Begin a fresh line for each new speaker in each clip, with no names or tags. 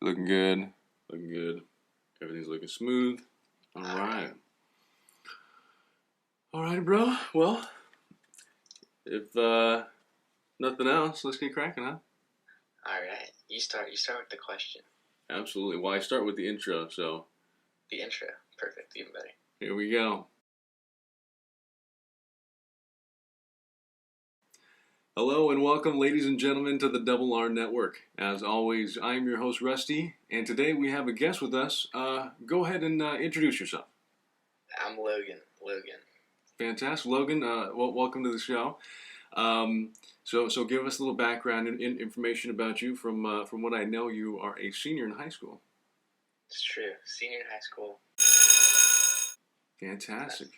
Looking good. Looking good. Everything's looking smooth. All right. All right, bro. Well, if nothing else, let's get cracking, huh?
All right. You start. You start with the question.
Absolutely. Well, I start with the intro, so
The intro. Perfect. Even better.
here we go. Hello and welcome, ladies and gentlemen, to the Double R Network. As always, I am your host, Rusty, and today we have a guest with us. Go ahead and introduce yourself.
I'm Logan. Logan.
Fantastic, Logan. Welcome to the show. So give us a little background and information about you. From what I know, you are a senior in high school.
It's true. Senior in high school.
Fantastic.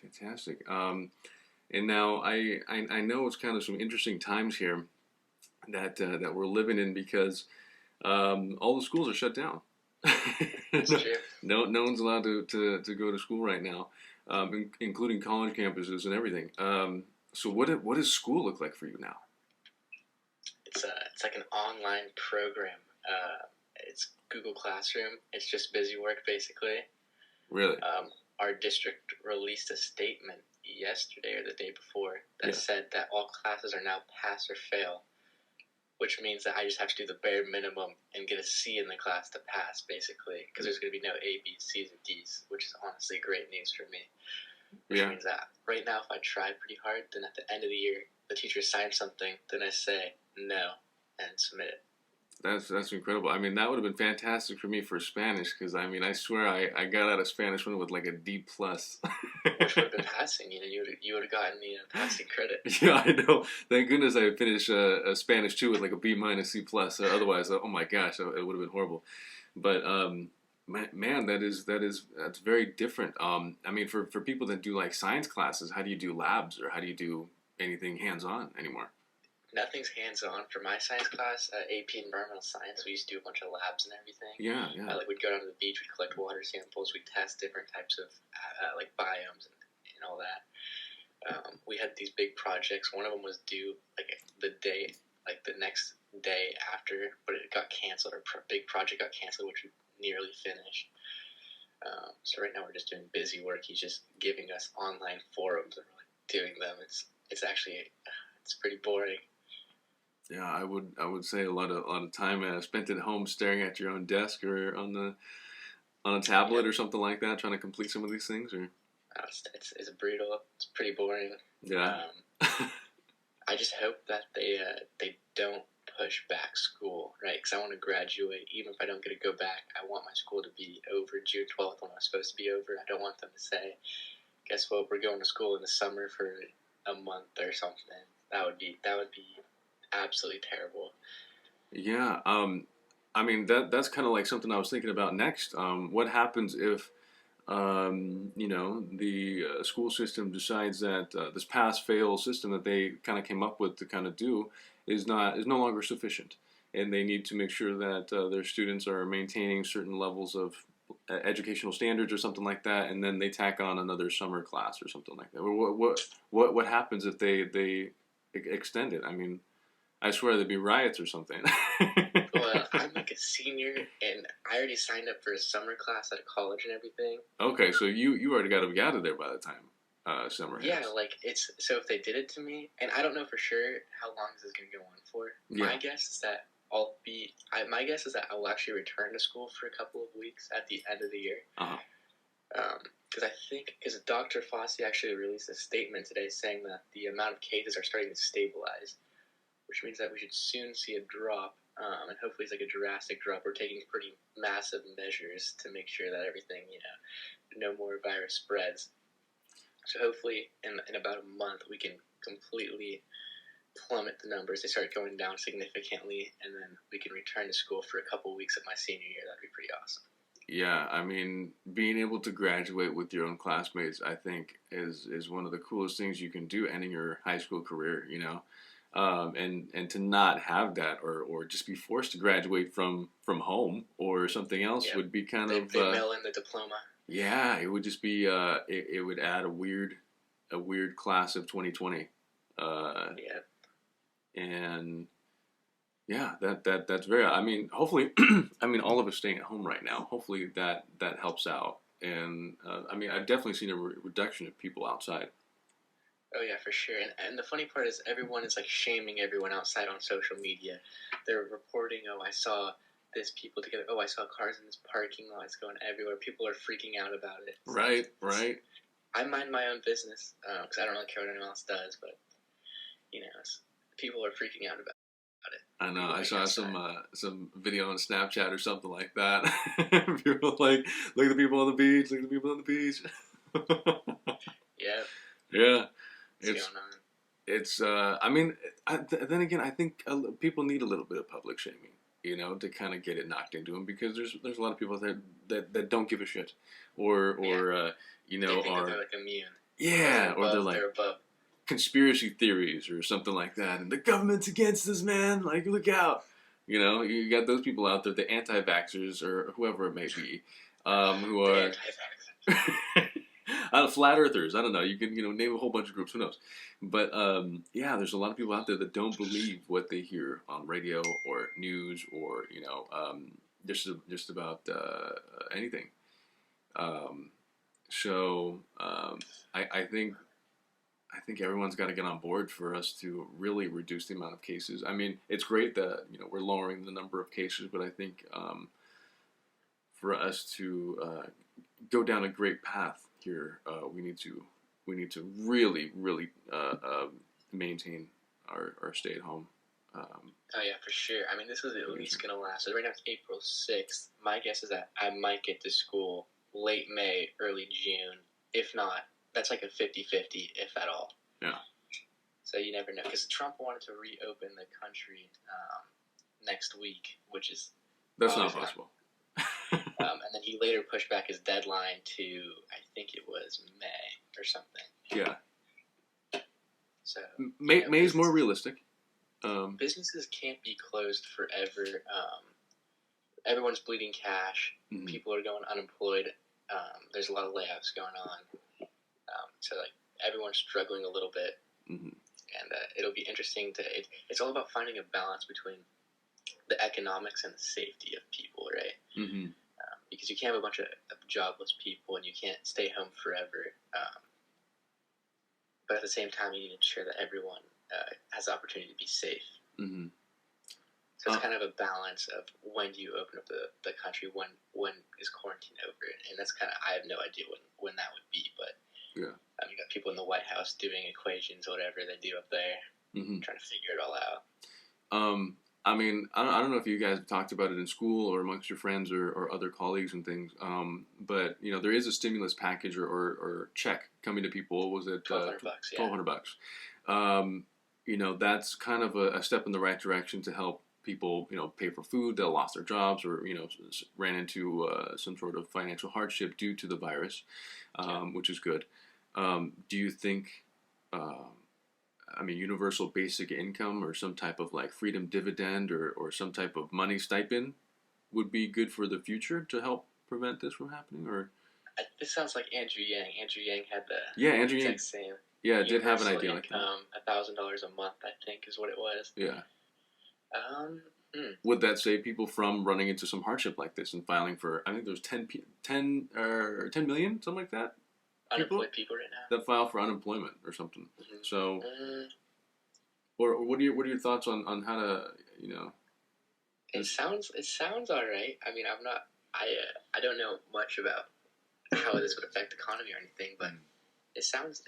And now I know it's kind of some interesting times here that we're living in because all the schools are shut down.
It's true.
No one's allowed to go to school right now, including college campuses and everything. So what does school look like for you now?
It's like an online program. It's Google Classroom. It's just busy work basically.
Really?
Our district released a statement yesterday or the day before that said that all classes are now pass or fail, which means that I just have to do the bare minimum and get a C in the class to pass, basically, because there's going to be no A, B, C's, or D's, which is honestly great news for me. Which means that right now, if I try pretty hard, then at the end of the year, the teacher signs something, then I say no and submit it.
That's incredible. I mean, that would have been fantastic for me for Spanish because I swear I got out of Spanish one with like a D plus.
Which would have been passing. You would have gotten the passing credit.
Yeah, I know. Thank goodness I finished Spanish 2 with like a B minus C plus. Otherwise, oh my gosh, it would have been horrible. But man, that's very different. I mean, for people that do like science classes, how do you do labs or how do you do anything hands on anymore?
Nothing's hands-on. For my science class, AP Environmental Science, we used to do a bunch of labs and everything.
Yeah.
Like we'd go down to the beach, we'd collect water samples, we'd test different types of like biomes and all that. We had these big projects. One of them was due like the next day after, but it got canceled. Our big project got canceled, which we nearly finished. So right now we're just doing busy work. He's just giving us online forums and we're like doing them. It's actually it's pretty boring.
Yeah, I would say a lot of time spent at home staring at your own desk or on a tablet or something like that, trying to complete some of these things. Or
it's brutal. It's pretty boring.
Yeah.
I just hope that they don't push back school, right? Because I want to graduate. Even if I don't get to go back, I want my school to be over June 12th when I was supposed to be over. I don't want them to say, "Guess what? We're going to school in the summer for a month or something." That would be absolutely terrible.
Yeah, I mean that's kind of like something I was thinking about next. What happens if the school system decides that this pass-fail system that they kind of came up with to kind of do is no longer sufficient, and they need to make sure that their students are maintaining certain levels of educational standards or something like that, and then they tack on another summer class or something like that. What happens if they extend it? I mean, I swear there'd be riots or something.
Well, I'm like a senior, and I already signed up for a summer class at a college and everything.
Okay, so you already got to be out of there by the time summer hits.
Yeah, like so if they did it to me, and I don't know for sure how long this is going to go on for. Yeah. My guess is that I will actually return to school for a couple of weeks at the end of the year. Because Dr. Fossey actually released a statement today saying that the amount of cases are starting to stabilize, which means that we should soon see a drop, and hopefully it's like a drastic drop. We're taking pretty massive measures to make sure that everything, no more virus spreads. So hopefully in about a month we can completely plummet the numbers. They start going down significantly, and then we can return to school for a couple weeks of my senior year. That'd be pretty awesome.
Yeah, I mean, being able to graduate with your own classmates, I think, is one of the coolest things you can do ending your high school career, and to not have that or just be forced to graduate from home or something else would be kind of...
They mail in the diploma.
Yeah, it would just be, it would add a weird class of 2020. And Yeah, that's very. I mean, hopefully, I mean, all of us staying at home right now. Hopefully, that helps out. And I mean, I've definitely seen a reduction of people outside.
Oh yeah, for sure. And the funny part is everyone is like shaming everyone outside on social media. They're reporting, oh, I saw this people together. Oh, I saw cars in this parking lot. It's going everywhere. People are freaking out about it.
Right, right.
I mind my own business because I don't really care what anyone else does, but people are freaking out about it.
I know.
People
I
being
saw
outside.
some video on Snapchat or something like that. People like, look at the people on the beach. Look at the people on the beach.
Yeah,
Yeah,
what's
it's
going on?
I mean, then again, I think people need a little bit of public shaming, to kind of get it knocked into them because there's a lot of people that don't give a shit,
Yeah,
or
they think that
are
they're like immune, or
yeah, or they're like
they're above.
conspiracy theories or something like that, and the government's against us, man. Like, look out. You got those people out there, the anti-vaxxers or whoever it may be, who
The
are
anti-vax.
flat earthers. I don't know. You can name a whole bunch of groups. Who knows? But yeah, there's a lot of people out there that don't believe what they hear on radio or news or just about anything. Um, so I think everyone's got to get on board for us to really reduce the amount of cases. I mean, it's great that we're lowering the number of cases, but I think for us to go down a great path here, we need to really maintain our stay at home.
Oh yeah, for sure. I mean, this is at least gonna last. So right now it's April 6th. My guess is that I might get to school late May, early June. If not, that's like a 50-50, if at all.
Yeah.
So you never know. Because Trump wanted to reopen the country next week, which is
That's not
always gonna.
possible.
And then he later pushed back his deadline to, I think it was May or something.
Yeah.
So
May's more realistic.
Businesses can't be closed forever. Everyone's bleeding cash.
Mm-hmm.
People are going unemployed. There's a lot of layoffs going on. So like everyone's struggling a little bit,
mm-hmm.
and it'll be interesting to. It's all about finding a balance between the economics and the safety of people, right?
Mm-hmm.
Because you can't have a bunch of jobless people, and you can't stay home forever. But at the same time, you need to ensure that everyone has the opportunity to be safe.
Mm-hmm.
So it's kind of a balance of when do you open up the country, when is quarantine over, and that's kind of, I have no idea when that would be, but
yeah,
you got people in the White House doing equations, whatever they do up there,
mm-hmm.
trying to figure it all out.
I mean, I don't know if you guys have talked about it in school or amongst your friends or other colleagues and things, but there is a stimulus package or check coming to people. Was it
$1,200? Yeah.
$1,200? That's kind of a step in the right direction to help people, pay for food that lost their jobs or ran into some sort of financial hardship due to the virus, which is good. Do you think? I mean, universal basic income or some type of like freedom dividend or some type of money stipend would be good for the future to help prevent this from happening? Or
this sounds like Andrew Yang. Andrew Yang had the
Andrew Yang
same.
Yeah, did have an idea
income, like that. $1,000 a month, I think, is what it was.
Yeah.
Hmm.
Would that save people from running into some hardship like this and filing for? I think there's 10 million, something like that.
Unemployed people right now
that file for unemployment or something.
Mm-hmm.
So, or what are your thoughts on how to
It sounds all right. I mean, I don't know much about how this would affect the economy or anything, but it sounds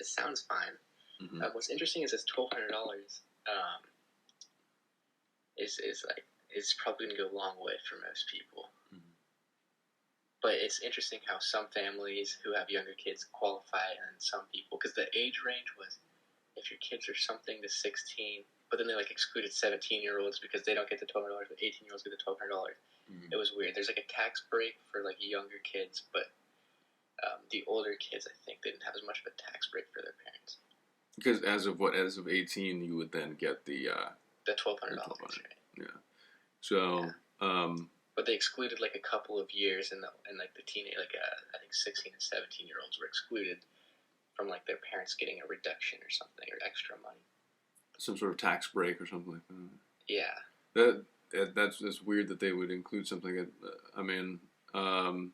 fine.
Mm-hmm.
What's interesting is this $1,200 is probably going to go a long way for most people. Mm-hmm. But it's interesting how some families who have younger kids qualify, and some people, because the age range was if your kids are something to 16, but then they like excluded 17-year-olds because they don't get the $1,200, but 18-year-olds get the $1,200. Mm-hmm. It was weird. There's like a tax break for like younger kids, but the older kids, I think, didn't have as much of a tax break for their parents.
Because as of 18, you would then get the
$1,200. Right?
Yeah. So. Yeah.
But they excluded like a couple of years, and like the teenage, I think 16 and 17-year-olds were excluded from like their parents getting a reduction or something or extra money.
Some sort of tax break or something like that.
Yeah.
That's weird that they would include something that I mean, um,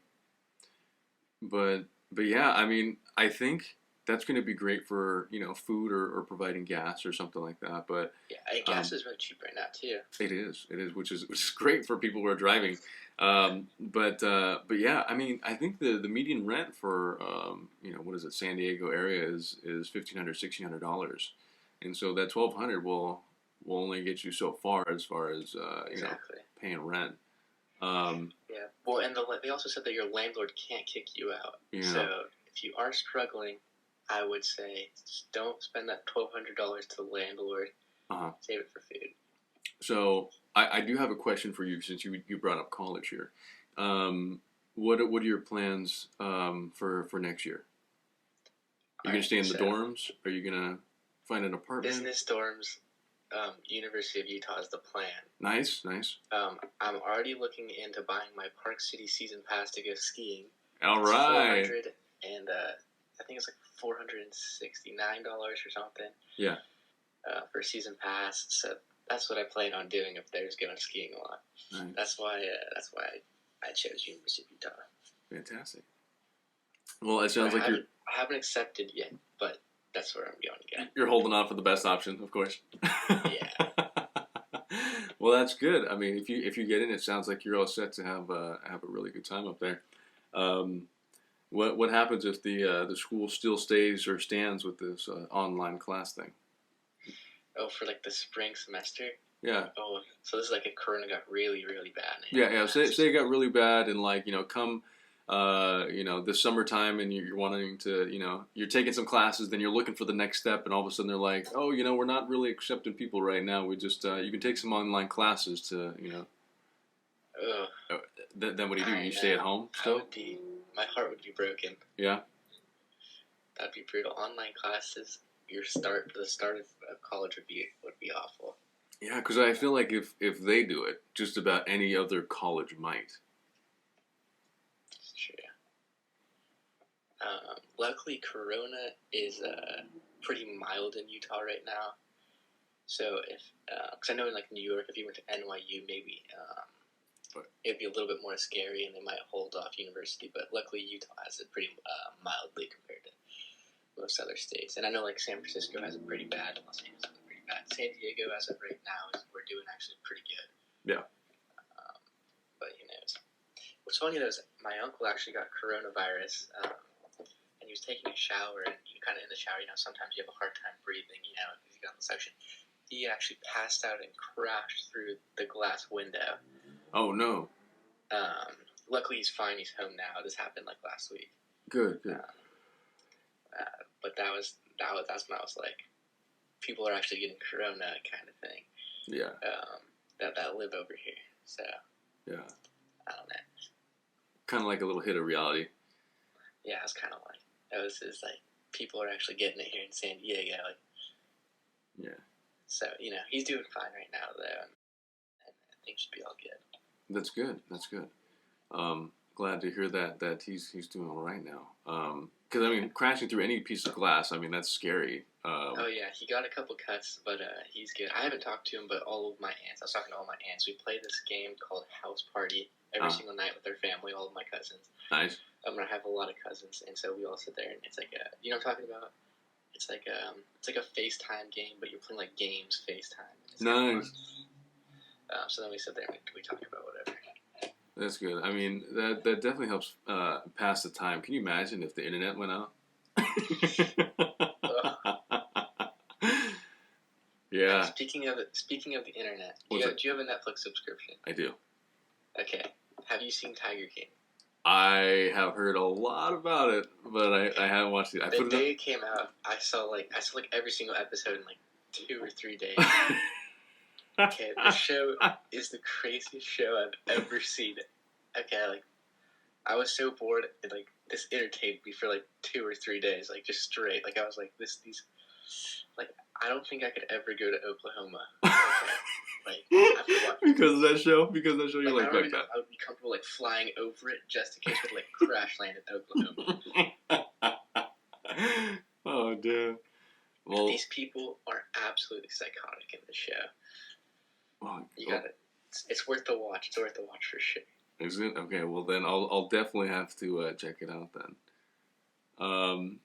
but yeah, I mean, I think that's going to be great for food or providing gas or something like that. But
Yeah, and gas is really cheap right now too.
it is, which is great for people who are driving. But yeah, I mean, I think the median rent for what is it, San Diego area is $1,500 $1,600, and so that 1,200 will only get you so far as
Exactly.
paying rent. Um,
Yeah. Well, and they also said that your landlord can't kick you out.
yeah.
So if you are struggling, I would say don't spend that $1,200 to the landlord.
Uh-huh.
Save it for food.
So I do have a question for you since you brought up college here. What are your plans for next year? Are you gonna stay in the dorms? Are you gonna find an apartment?
Business dorms. University of Utah is the plan.
Nice.
I'm already looking into buying my Park City season pass to go skiing.
All right.
$400 and I think it's like $469 or something.
Yeah.
For a season pass, so that's what I plan on doing if there's going skiing a lot.
Nice.
That's why I chose University of Utah.
Fantastic. Well, it sounds like
I haven't accepted yet, but that's where I'm going again.
You're holding on for the best option, of course.
Yeah.
Well, that's good. I mean, if you get in, it sounds like you're all set to have a really good time up there. What happens if the school still stays or stands with this online class thing?
Oh, for like the spring semester?
Yeah.
Oh, so this is like if Corona got really, really bad.
Yeah. Say it got really bad, and come this summertime, and you're wanting to, you're taking some classes, then you're looking for the next step, and all of a sudden they're like, oh, we're not really accepting people right now. We just you can take some online classes to. Then what do? You stay at home still?
My heart would be broken.
Yeah.
That'd be brutal. Online classes. The start of college would be awful.
Yeah, because I feel like if they do it, just about any other college might.
It's true. Luckily, Corona is pretty mild in Utah right now. So because I know in like New York, if you went to NYU, maybe it'd be a little bit more scary, and they might hold off university. But luckily, Utah has it pretty mildly compared to most other states. And I know like San Francisco has it pretty bad. Los Angeles has it pretty bad. San Diego, as of right now, we're doing actually pretty good.
Yeah.
But who knows? What's funny though is my uncle actually got coronavirus, and he was taking a shower, and kind of in the shower, sometimes you have a hard time breathing, because you got the suction. He actually passed out and crashed through the glass window.
Oh no.
Luckily he's fine. He's home now. This happened like last week.
Good.
But that's when I was like, people are actually getting corona kind of thing.
Yeah.
That live over here. So.
Yeah.
I don't know.
Kind of like a little hit of reality.
Yeah, it's kind of like it's like people are actually getting it here in San Diego. Like.
Yeah.
So he's doing fine right now though, and things should be all good.
That's good. Glad to hear that he's doing all right now. Because I mean, crashing through any piece of glass, I mean that's scary.
Oh yeah, he got a couple cuts, but he's good. I haven't talked to him, but all of my aunts. I was talking to all my aunts. We play this game called House Party every single night with their family, all of my cousins.
Nice.
I have a lot of cousins, and so we all sit there, and it's like what I'm talking about. It's like a FaceTime game, but you're playing like games FaceTime.
Nice.
So then we sit there and we talk about whatever.
That's good. I mean, that definitely helps pass the time. Can you imagine if the internet went out? Yeah.
Speaking of the internet, do you have a Netflix subscription?
I do.
Okay. Have you seen Tiger King?
I have heard a lot about it, but I haven't watched it.
The day it came out, I saw like every single episode in like 2 or 3 days. Okay, the show is the craziest show I've ever seen. Okay, like I was so bored, and like this entertained me for like 2 or 3 days, like just straight. Like I was like like I don't think I could ever go to Oklahoma. Okay. Like after watching
because of that show, you're like
I would be comfortable like flying over it just in case it like crash land in Oklahoma.
Oh damn! Well,
these people are absolutely psychotic in the show. You got it. It's worth the watch. It's worth the watch for sure.
Is it? Okay, well then I'll definitely have to check it out then.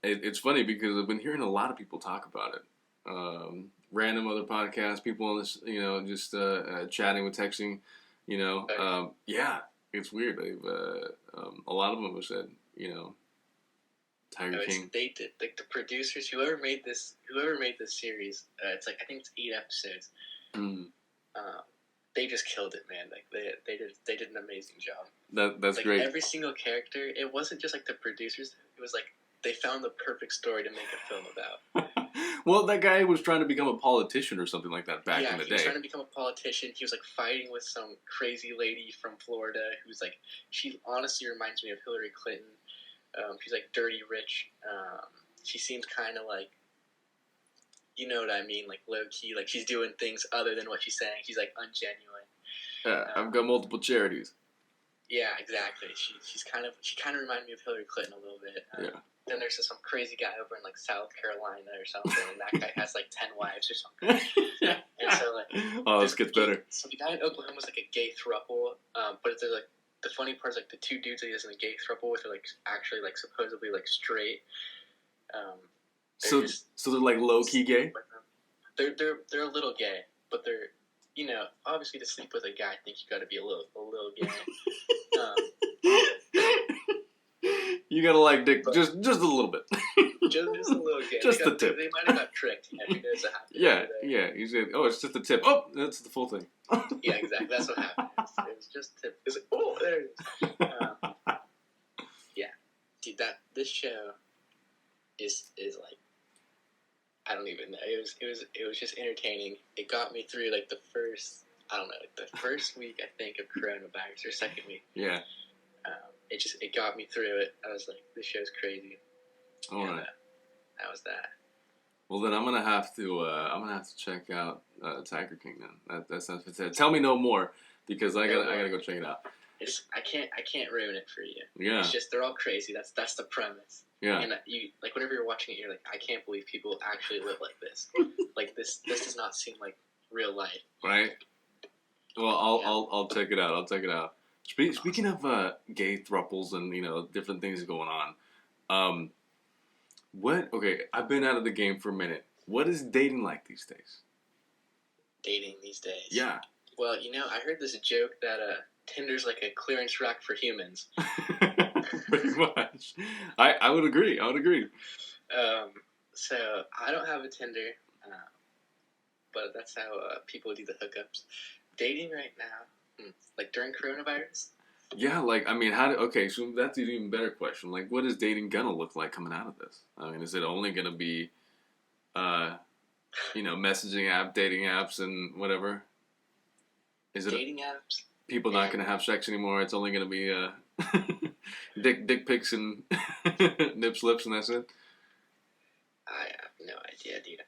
It's funny because I've been hearing a lot of people talk about it. Random other podcasts, people on this, just chatting with texting, yeah, it's weird. They've a lot of them have said, Tiger King.
They did, like, the producers, whoever made this series. It's like, I think it's 8 episodes.
Mm.
They just killed it, man. Like they did an amazing job.
That's
like,
great.
Every single character, it wasn't just like the producers. It was like they found the perfect story to make a film about.
Well, that guy was trying to become a politician or something like that back in the day.
Yeah, he was trying to become a politician. He was like fighting with some crazy lady from Florida who's like, she honestly reminds me of Hillary Clinton. She's like dirty rich. She seems kind of like, you know what I mean, like low key, like she's doing things other than what she's saying. She's like ungenuine.
I've got multiple charities.
Yeah, exactly. She kind of reminded me of Hillary Clinton a little bit.
Yeah.
Then there's some crazy guy over in like South Carolina or something, and that guy has like 10 wives or something. And so like,
this gets better.
So the guy in Oklahoma was like a gay throuple, but it's like, the funny part is like the two dudes that he is in a gay throuple with are like actually like supposedly like straight.
So they're like low key gay.
They're a little gay, but they're, obviously to sleep with a guy, I think you got to be a little gay.
You gotta like dick just a little bit.
just a little gay.
Just the tip.
They might have got tricked. Who knows what happened?
Yeah. You said, oh, it's just the tip. Oh, that's the full thing.
Yeah, exactly. That's what happened. It was just tip. It was like, oh, there it is. Yeah, dude, this show is like, I don't even know. It was just entertaining. It got me through like the first week, I think, of coronavirus, or second week.
Yeah.
It got me through it. I was like, this show's crazy.
All right.
That was that.
Well, then I'm gonna have to check out Tiger King then. That sounds fantastic. Tell me no more, because I gotta go check it out.
I can't ruin it for you.
Yeah.
It's just, they're all crazy. That's the premise.
Yeah.
And you, like, whenever you're watching it, you're like, I can't believe people actually live like this. Like this does not seem like real life.
Right. Well, I'll check it out. Speaking of gay thruples and different things going on, okay, I've been out of the game for a minute. What is dating like these days?
Dating these days?
Yeah.
Well, I heard this joke that Tinder's like a clearance rack for humans.
Pretty much. I would agree.
So I don't have a Tinder, but that's how people do the hookups. Dating right now, like during coronavirus.
Yeah, like, I mean, so that's an even better question. Like, what is dating gonna look like coming out of this? I mean, is it only gonna be, messaging dating apps and whatever? Is it
dating apps?
People not gonna have sex anymore? It's only gonna be dick pics and nip slips, and that's it?
I have no idea, dude.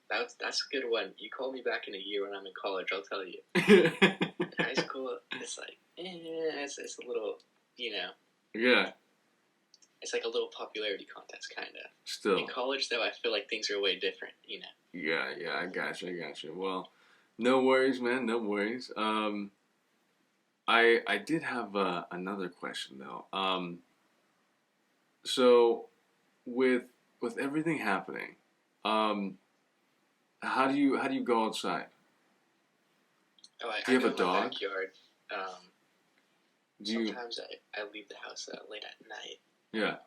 That's a good one. You call me back in a year when I'm in college, I'll tell you. In high school, it's like, it's a little,
Yeah.
It's like a little popularity contest, kind of.
Still.
In college, though, I feel like things are way different,
Yeah, I got you. Well, no worries, man, no worries. I did have another question, though. So, with everything happening, how do you go outside?
Oh,
do you have
go
a dog?
In my backyard. Sometimes I leave the house late at night.
Yeah.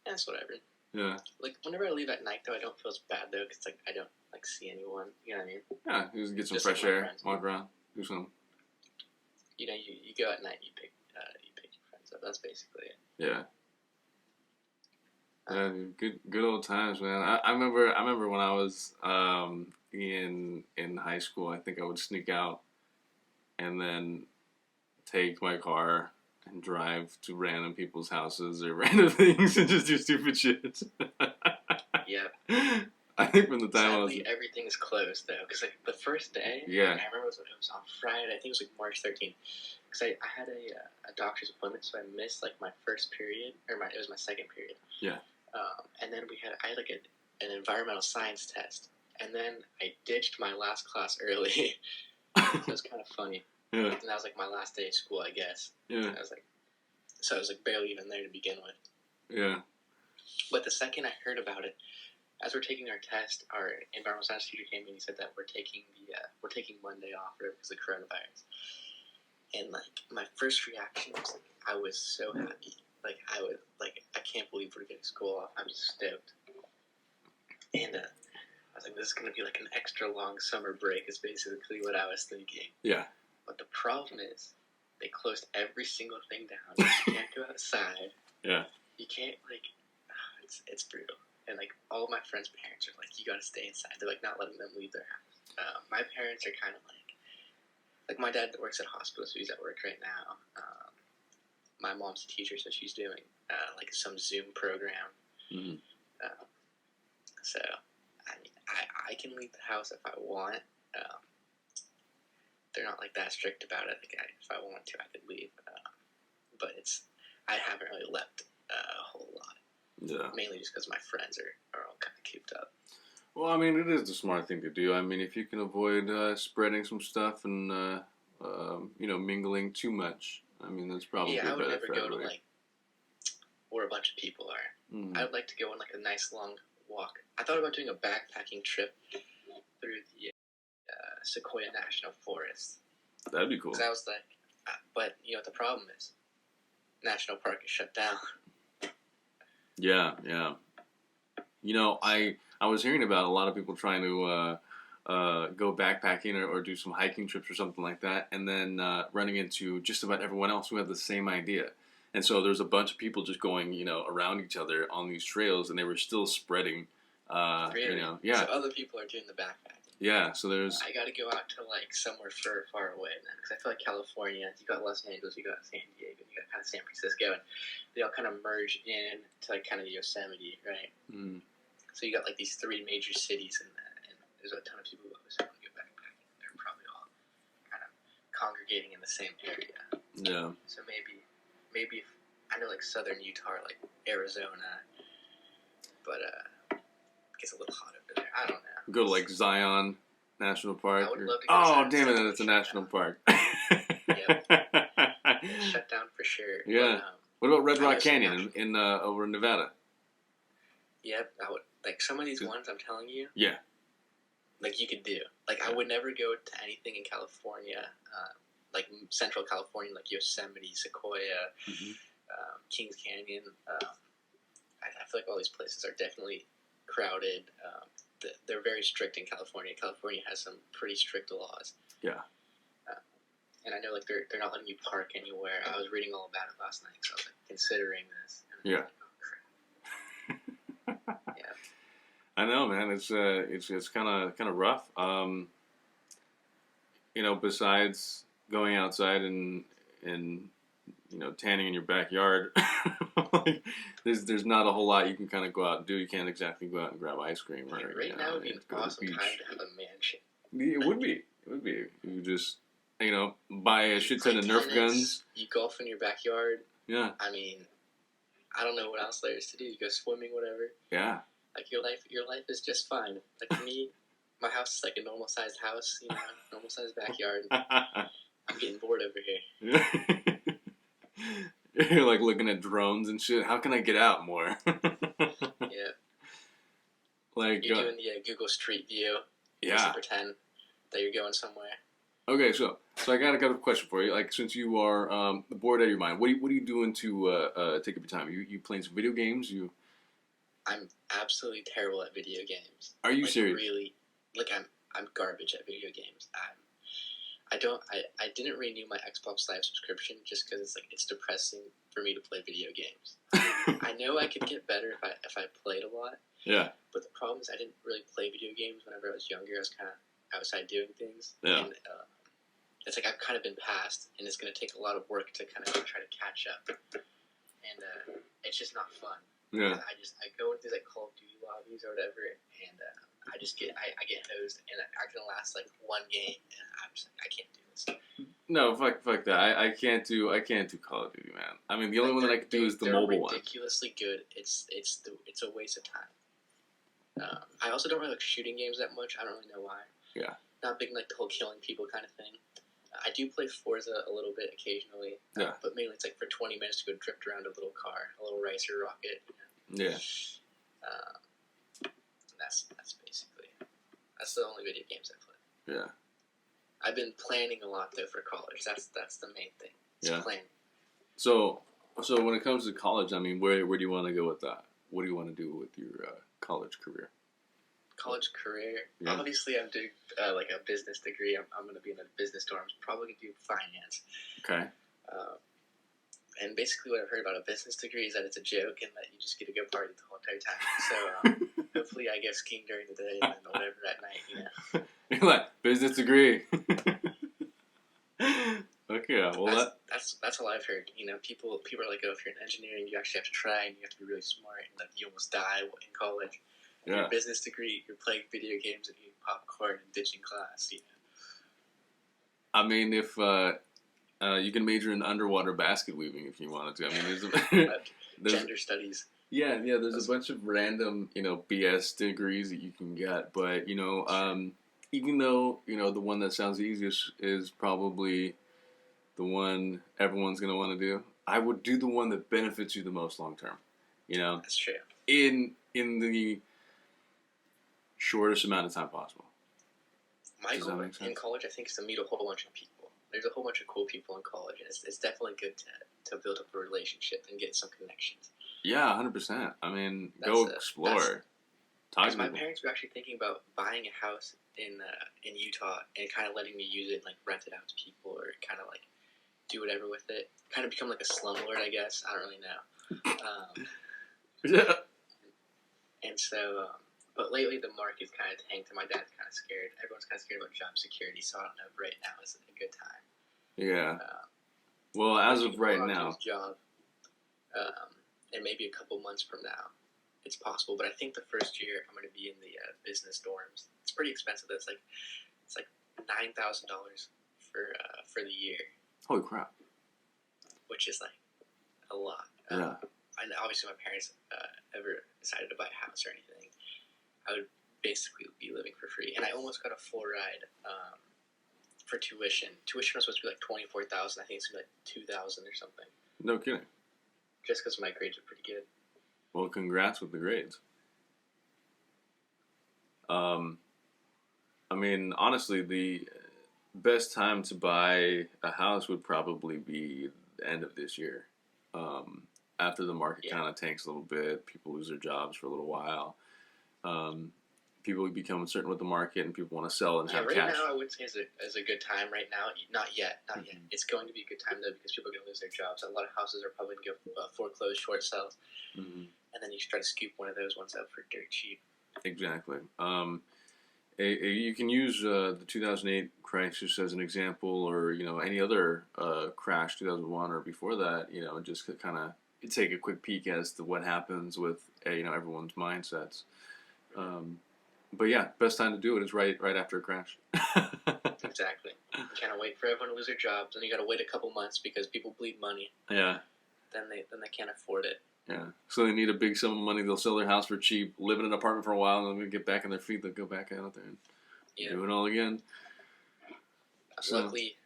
That's whatever.
Yeah.
Like, whenever I leave at night, though, I don't feel as bad, though, because, like, I don't, like, see anyone. You know what I mean?
Yeah, you just get some fresh air, walk around, do something.
You go at night, you pick your friends up. That's basically it.
Yeah. Good old times, man. I remember when I was in high school. I think I would sneak out and then take my car and drive to random people's houses or random things and just do stupid shit.
Yeah.
I think from the time
Sadly, everything is closed, though, because, like, the first day,
yeah,
I remember it was on Friday. I think it was like March 13th, because I had a doctor's appointment, so I missed like my first period, it was my second period.
Yeah.
And then I had like an environmental science test, And then I ditched my last class early. So it was kind of funny.
Yeah.
And that was like my last day of school, I guess.
Yeah.
I was like barely even there to begin with.
Yeah.
But the second I heard about it, as we're taking our test, our environmental science teacher came in and he said that we're taking Monday off because of coronavirus. And like my first reaction was like I was so happy. Like I can't believe we're getting school off. I'm stoked. And I was like, this is gonna be like an extra long summer break. Is basically what I was thinking.
Yeah.
But the problem is, they closed every single thing down. You can't go outside.
Yeah.
You can't it's brutal. And like all of my friends' parents are like, you gotta stay inside. They're like not letting them leave their house. My parents are kind of like my dad works at a hospital, so he's at work right now. My mom's a teacher, so she's doing like some Zoom program.
Mm-hmm.
So I mean, I can leave the house if I want. They're not like that strict about it. Like if I want to, I could leave. But I haven't really left a whole lot.
Yeah.
Mainly just because my friends are all kind of cooped up.
Well, I mean, it is the smart thing to do. I mean, if you can avoid spreading some stuff and mingling too much, I mean, that's probably
I would
better
never
for
go
everybody.
to like where a bunch of people are.
Mm-hmm.
I would like to go on like a nice long walk. I thought about doing a backpacking trip through the Sequoia National Forest.
That'd be cool.
Because I was like, but you know what the problem is? National Park is shut down.
Yeah. You know, I was hearing about a lot of people trying to go backpacking or do some hiking trips or something like that, and then running into just about everyone else who had the same idea. And so there's a bunch of people just going, around each other on these trails, and they were still spreading.
Really?
Yeah.
So other people are doing the backpacking.
Yeah. So there's.
I got to go out to like somewhere far away then, because I feel like California. You got Los Angeles, you got San Diego, you got kind of San Francisco, and they all kind of merge in to like kind of Yosemite, right?
Mm.
So you got like these three major cities and there's a ton of people who always want to go backpacking. They're probably all kind of congregating in the same area.
Yeah.
So maybe if, I know like southern Utah, or like Arizona, but it gets a little hot over there. I don't know.
Go to like Zion National Park.
I would love to go to Zion.
Damn it! It's a national park.
Yep. It's shut down for sure.
Yeah.
But,
what about Red Rock Canyon in over in Nevada?
Yep. I would like some of these ones I'm telling you.
Yeah.
Like you could do. Like I would never go to anything in California, like Central California, like Yosemite, Sequoia, Kings Canyon. I feel like all these places are definitely crowded. They're very strict in California. California has some pretty strict laws.
Yeah.
And I know like they're not letting you park anywhere. I was reading all about it last night, so I was like considering this. And
yeah.
Like, oh, crap. Yeah.
I know, man. It's kind of rough. Besides going outside and tanning in your backyard, like, there's not a whole lot you can kind of go out and do. You can't exactly go out and grab ice cream.
Right now would be an awesome time to have a mansion.
It would be. You just buy a shit ton of Nerf guns.
You golf in your backyard.
Yeah.
I mean, I don't know what else there is to do. You go swimming, whatever.
Yeah.
Like your life is just fine. Like for me, my house is like a normal sized house, normal sized backyard. I'm getting bored over here.
You're like looking at drones and shit. How can I get out more?
Yeah.
Like
you're doing the Google Street View.
Yeah.
Just pretend that you're going somewhere.
Okay, so I got a question for you. Like, since you are bored out of your mind, what are you doing to take up your time? You playing some video games?
I'm absolutely terrible at video games.
Are you
like,
serious?
Really? Like I'm garbage at video games. I didn't renew my Xbox Live subscription just because it's depressing for me to play video games. I know I could get better if I played a lot.
Yeah.
But the problem is I didn't really play video games whenever I was younger. I was kind of outside doing things.
Yeah.
And it's like I've kind of been past, and it's going to take a lot of work to kind of try to catch up. And it's just not fun.
Yeah.
I go into these like Call of Duty lobbies or whatever, and I get hosed, and I can last like one game, and I'm just like I can't do this.
No, fuck that. I can't do Call of Duty, man. I mean, the only one that I can do is the mobile one.
They're ridiculously good. It's a waste of time. I also don't really like shooting games that much. I don't really know why.
Yeah.
Not big like the whole killing people kind of thing. I do play Forza a little bit occasionally,
Yeah.
but mainly it's like for 20 minutes to go drift around a little car, a little racer rocket.
Yeah.
That's basically the only video games I play.
Yeah.
I've been planning a lot though for college. That's the main thing. It's planning.
So when it comes to college, I mean, where do you want to go with that? What do you want to do with your college career?
College career.
Yeah.
Obviously, I'm doing like a business degree. I'm going to be in a business dorm. I'm probably going to do finance.
Okay.
And basically, what I've heard about a business degree is that it's a joke and that you just get to go party the whole entire time. So hopefully, I get skiing during the day and then whatever at night. You know.
You're like business degree. Okay. Well,
that's all I've heard. You know, people are like, oh, if you're in engineering, you actually have to try and you have to be really smart and that you almost die in college.
Yeah.
Your business degree, you're playing video games and eating popcorn and ditching class. You know.
I mean, if you can major in underwater basket weaving if you wanted to. I mean, there's
gender studies.
Yeah. There's a bunch of random, BS degrees that you can get, but even though the one that sounds easiest is probably the one everyone's gonna want to do, I would do the one that benefits you the most long term.
That's true.
In the shortest amount of time possible.
My goal in college, I think, is to meet a whole bunch of people. There's a whole bunch of cool people in college, and it's definitely good to build up a relationship and get some connections.
Yeah, 100%. I mean, go explore. Talk to
my parents were actually thinking about buying a house in Utah and kind of letting me use it, and, like rent it out to people, or kind of like do whatever with it. Kind of become like a slumlord, I guess. I don't really know.
Yeah.
And so. But lately, the market's kind of tanked, and my dad's kind of scared. Everyone's kind of scared about job security, so I don't know if right now is a good time.
Yeah. Well, as of right now.
Job, and maybe a couple months from now, it's possible. But I think the first year I'm going to be in the business dorms. It's pretty expensive. It's like $9,000 for the year.
Holy crap!
Which is like a lot.
Yeah.
And obviously, my parents ever decided to buy a house or anything, I would basically be living for free. And I almost got a full ride for tuition. Tuition was supposed to be like $24,000. I think it's going to be like $2,000 or something.
No kidding.
Just because my grades are pretty good.
Well, congrats with the grades. I mean, honestly, the best time to buy a house would probably be the end of this year. After the market kind of tanks a little bit, people lose their jobs for a little while. People become uncertain with the market, and people want to sell and have
right
cash.
Right now, I would say is a good time. Right now, not yet. It's going to be a good time though because people are going to lose their jobs. A lot of houses are probably going to go foreclosed, short sales, and then you try to scoop one of those ones up for dirt cheap.
Exactly. You can use the 2008 crisis as an example, or any other crash, 2001 or before that. Just kind of take a quick peek as to what happens with everyone's mindsets. But yeah, best time to do it is right after a crash.
Exactly. You can't wait for everyone to lose their jobs, and you got to wait a couple months because people bleed money.
Yeah.
Then they can't afford it.
Yeah. So they need a big sum of money. They'll sell their house for cheap, live in an apartment for a while, and then when they get back on their feet, they'll go back out there and do it all again.
Luckily,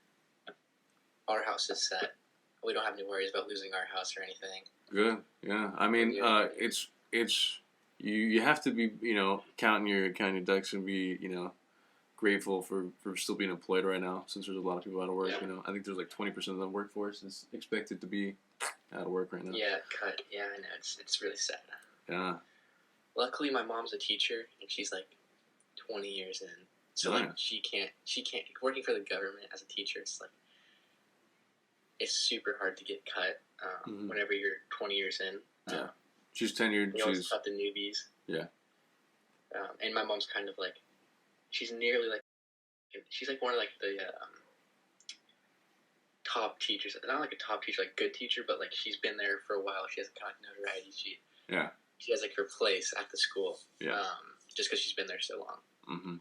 our house is set. We don't have any worries about losing our house or anything.
Good. Yeah. I mean, it's you have to be counting your ducks and be grateful for still being employed right now, since there's a lot of people out of work.
Yeah.
I think there's like 20% of the workforce is expected to be out of work right now.
Yeah, cut. Yeah, I know. It's really sad.
Yeah.
Luckily, my mom's a teacher, and she's like 20 years in. So like she can't working for the government as a teacher. It's super hard to get cut whenever you're 20 years in.
Yeah. She's tenured.
She's taught the newbies.
Yeah.
And my mom's kind of like, she's nearly like, she's like one of like the top teachers. Not like a top teacher, like good teacher, but like she's been there for a while. She has kind of notoriety. She has like her place at the school.
Yeah.
Just because she's been there so long.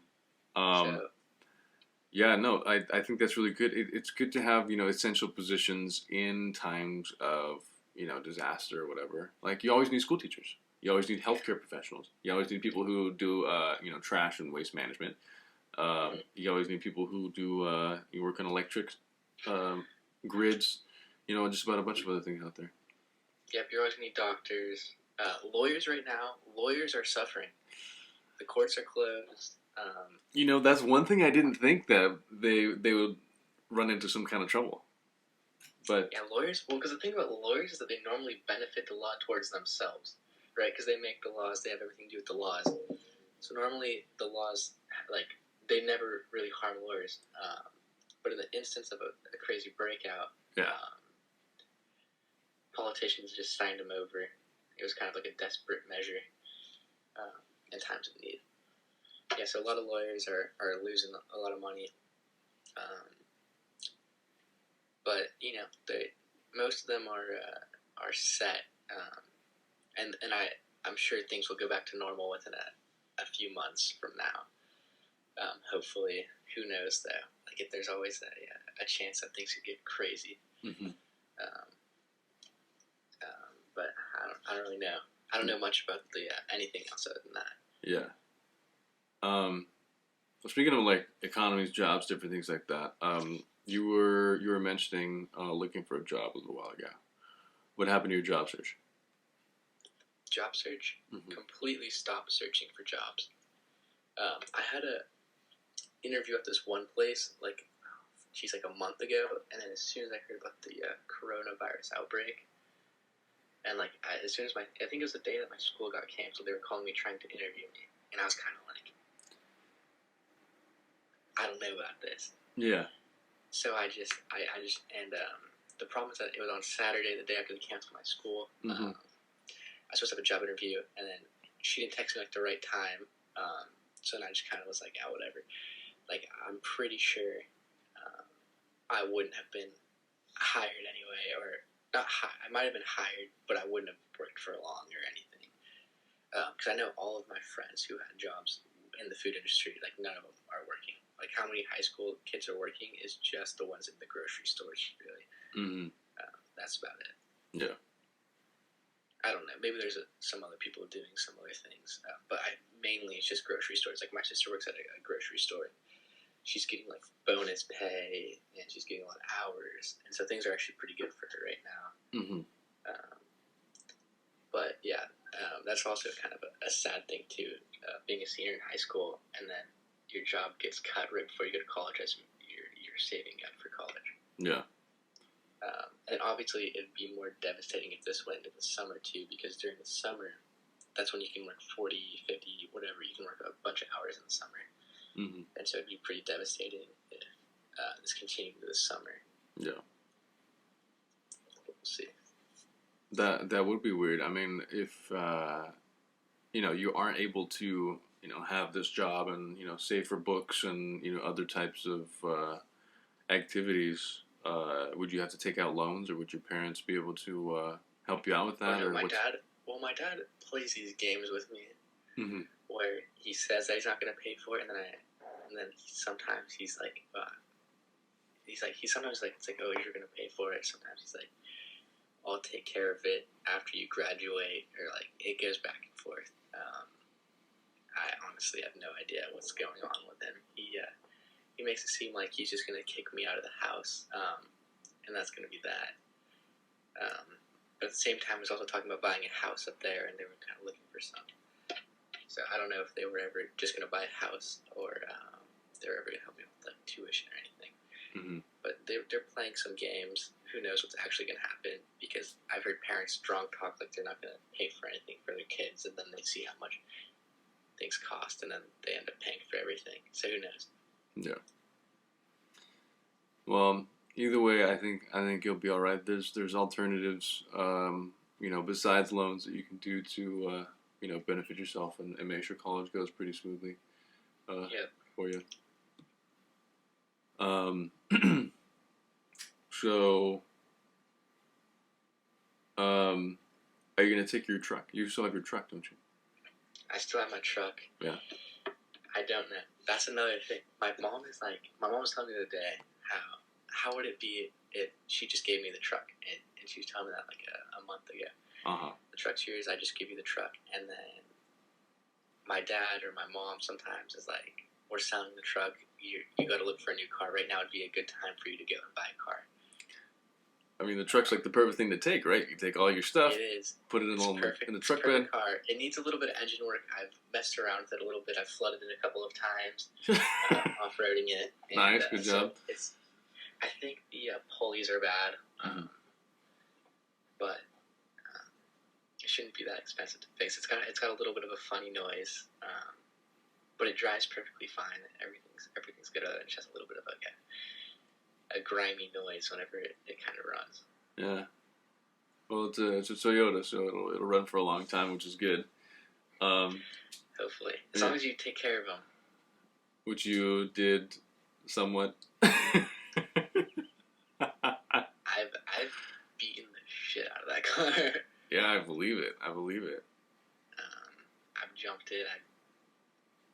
Yeah, no, I think that's really good. It's good to have essential positions in times of disaster or whatever. Like you always need school teachers. You always need healthcare professionals. You always need people who do trash and waste management. You always need people who do you work on electric um, grids. Just about a bunch of other things out there.
Yep, you're always gonna need doctors. Lawyers right now, lawyers are suffering. The courts are closed.
That's one thing I didn't think that they would run into some kind of trouble. But
yeah, lawyers. Well, because the thing about lawyers is that they normally benefit the law towards themselves, right? Because they make the laws, they have everything to do with the laws. So normally the laws, like, they never really harm lawyers. But in the instance of a crazy breakout,
yeah,
politicians just signed him over. It was kind of like a desperate measure in times of need. Yeah, so a lot of lawyers are losing a lot of money. But most of them are set, and I'm sure things will go back to normal within a few months from now. Hopefully, who knows though? Like, if there's always a chance that things could get crazy.
Mm-hmm.
But I don't really know. I don't know much about anything else other than that.
Yeah. Well, speaking of like economies, jobs, different things like that. You were mentioning looking for a job a little while ago. What happened to your job search?
Job search?
Mm-hmm.
Completely stopped searching for jobs. I had a interview at this one place like a month ago, and then as soon as I heard about the coronavirus outbreak, and as soon as I think it was the day that my school got canceled, they were calling me trying to interview me, and I was kind of like, I don't know about this.
Yeah.
So I just and the problem is that it was on Saturday, the day after they canceled my school.
Mm-hmm.
I was supposed to have a job interview, and then she didn't text me the right time. So then I just kind of was like, oh, whatever. I'm pretty sure I wouldn't have been hired anyway, or not. I might have been hired, but I wouldn't have worked for long or anything. Because I know all of my friends who had jobs in the food industry, none of them are working. How many high school kids are working is just the ones in the grocery stores, really.
Mm-hmm.
That's about it.
Yeah.
I don't know. Maybe there's some other people doing some other things, but mainly it's just grocery stores. My sister works at a grocery store. She's getting bonus pay, and she's getting a lot of hours, and so things are actually pretty good for her right now.
Mm-hmm.
But yeah, that's also kind of a sad thing too. Being a senior in high school, and then your job gets cut right before you go to college, as you're saving up for college.
Yeah.
And obviously, it'd be more devastating if this went into the summer too, because during the summer, that's when you can work 40, 50, whatever. You can work a bunch of hours in the summer.
Mm-hmm.
And so it'd be pretty devastating if this continued into the summer.
Yeah.
We'll see.
That would be weird. I mean, if you aren't able to have this job and save for books and other types of activities, would you have to take out loans, or would your parents be able to help you out with that?
My dad plays these games with me,
mm-hmm.
where he says that he's not going to pay for it, and then sometimes he's like, sometimes it's like, oh, you're going to pay for it. Sometimes he's like, I'll take care of it after you graduate, or it goes back and forth. I honestly have no idea what's going on with him. He makes it seem like he's just going to kick me out of the house, and that's going to be that. But at the same time, he was also talking about buying a house up there, and they were kind of looking for some. So I don't know if they were ever just going to buy a house, or they were ever going to help me with tuition or anything.
Mm-hmm.
But they're playing some games. Who knows what's actually going to happen? Because I've heard parents drunk talk like they're not going to pay for anything for their kids, and then they see how much things cost, and then they end up paying for everything. So who knows? Yeah.
Well, either way, I think you'll be all right. There's alternatives, besides loans that you can do to benefit yourself and make sure college goes pretty smoothly for you. So, are you gonna take your truck? You still have your truck, don't you?
I still have my truck.
Yeah.
I don't know. That's another thing. My mom was telling me the other day how would it be if she just gave me the truck, and she was telling me that a month ago. The truck's yours. I just give you the truck, and then my dad or my mom sometimes is like, "We're selling the truck. You got to look for a new car. Right now would be a good time for you to go and buy a car."
I mean, the truck's like the perfect thing to take, right? You take all your stuff,
It is.
put it in the truck bed.
Car. It needs a little bit of engine work. I've messed around with it a little bit. I've flooded it a couple of times, off-roading it. And,
nice, good job.
So I think the pulleys are bad, but it shouldn't be that expensive to fix. It's got a little bit of a funny noise, but it drives perfectly fine. Everything's good. It just has a little bit of a grimy noise whenever it kind of runs.
Yeah. Well, it's a Toyota, so it'll run for a long time, which is good.
Hopefully, as long as you take care of them.
Which you did somewhat.
I've beaten the shit out of that car.
Yeah, I believe it. I've
jumped it. I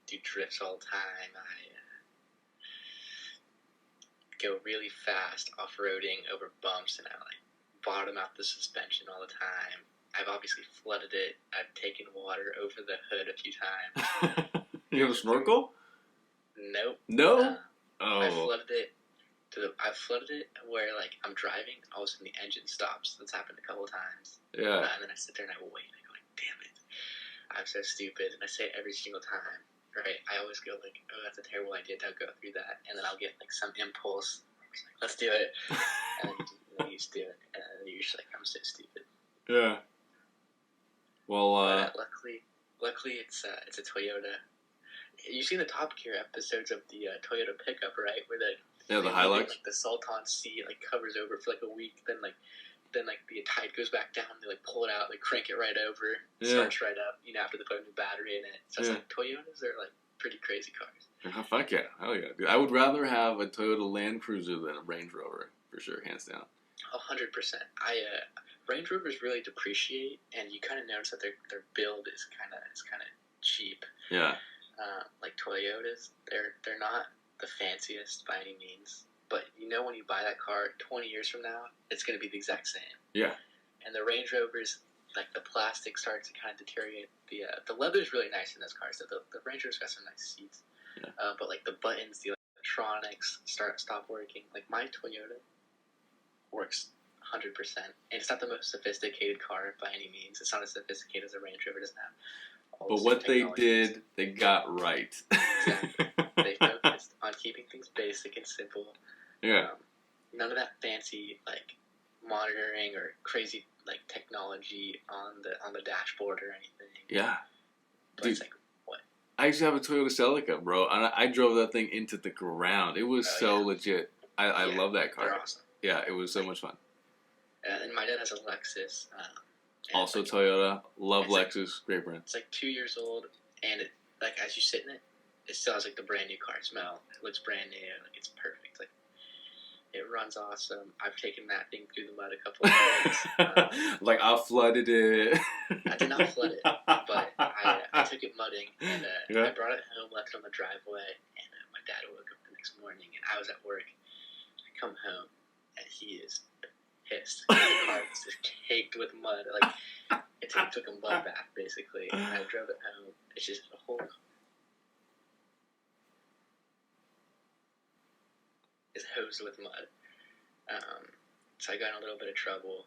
do drifts all the time. I go really fast off-roading over bumps, and I bottom out the suspension all the time. I've obviously flooded it. I've taken water over the hood a few times.
You have a snorkel?
Nope.
No?
I flooded it where I'm driving, all of a sudden the engine stops. That's happened a couple of times.
Yeah.
And then I sit there and I wait. I go damn it, I'm so stupid. And I say it every single time. Right? I always go oh, that's a terrible idea. Don't go through that. And then I'll get some impulse. Let's do it. And then you just do it. And then you're just I'm so stupid.
Yeah. Well,
luckily it's a Toyota. You've seen the Top Gear episodes of the Toyota pickup, right? Where the Hilux, the Sultan seat covers over for a week. Then the tide goes back down. They pull it out. They crank it right over. It starts right up. After they put a new battery in it. So it's Toyotas are pretty crazy cars.
Oh, fuck yeah, hell yeah, dude. I would rather have a Toyota Land Cruiser than a Range Rover for sure, hands down.
100%. Range Rovers really depreciate, and you kind of notice that their build is kind of cheap.
Yeah.
Toyotas, they're not the fanciest by any means, but when you buy that car 20 years from now, it's going to be the exact same.
Yeah.
And the Range Rovers, the plastic starts to kind of deteriorate. The leather's really nice in those cars. So the Range Rover's got some nice seats.
Yeah.
But the buttons, the electronics stop working. My Toyota works 100%. And it's not the most sophisticated car by any means. It's not as sophisticated as a Range Rover. It doesn't have all
but what they did, they got right.
Exactly. They focused on keeping things basic and simple.
Yeah.
None of that fancy monitoring or crazy technology on the dashboard or anything.
Yeah.
But
dude,
it's what?
I used to have a Toyota Celica, bro, and I drove that thing into the ground. It was legit. I love that car.
They're awesome.
Yeah, it was so much fun.
And my dad has a Lexus.
Also Toyota. Love Lexus. Great brand.
It's 2 years old, and it, as you sit in it, it still has the brand new car smell. It looks brand new. It's perfect. It runs awesome. I've taken that thing through the mud a couple of times.
I flooded it.
I did not flood it, but I took it mudding, and I brought it home, left it on the driveway, and my dad woke up the next morning, and I was at work. I come home, and he is pissed. The car was just caked with mud. It took a mud bath, basically. And I drove it home. It's just a whole... It's hosed with mud. So I got in a little bit of trouble.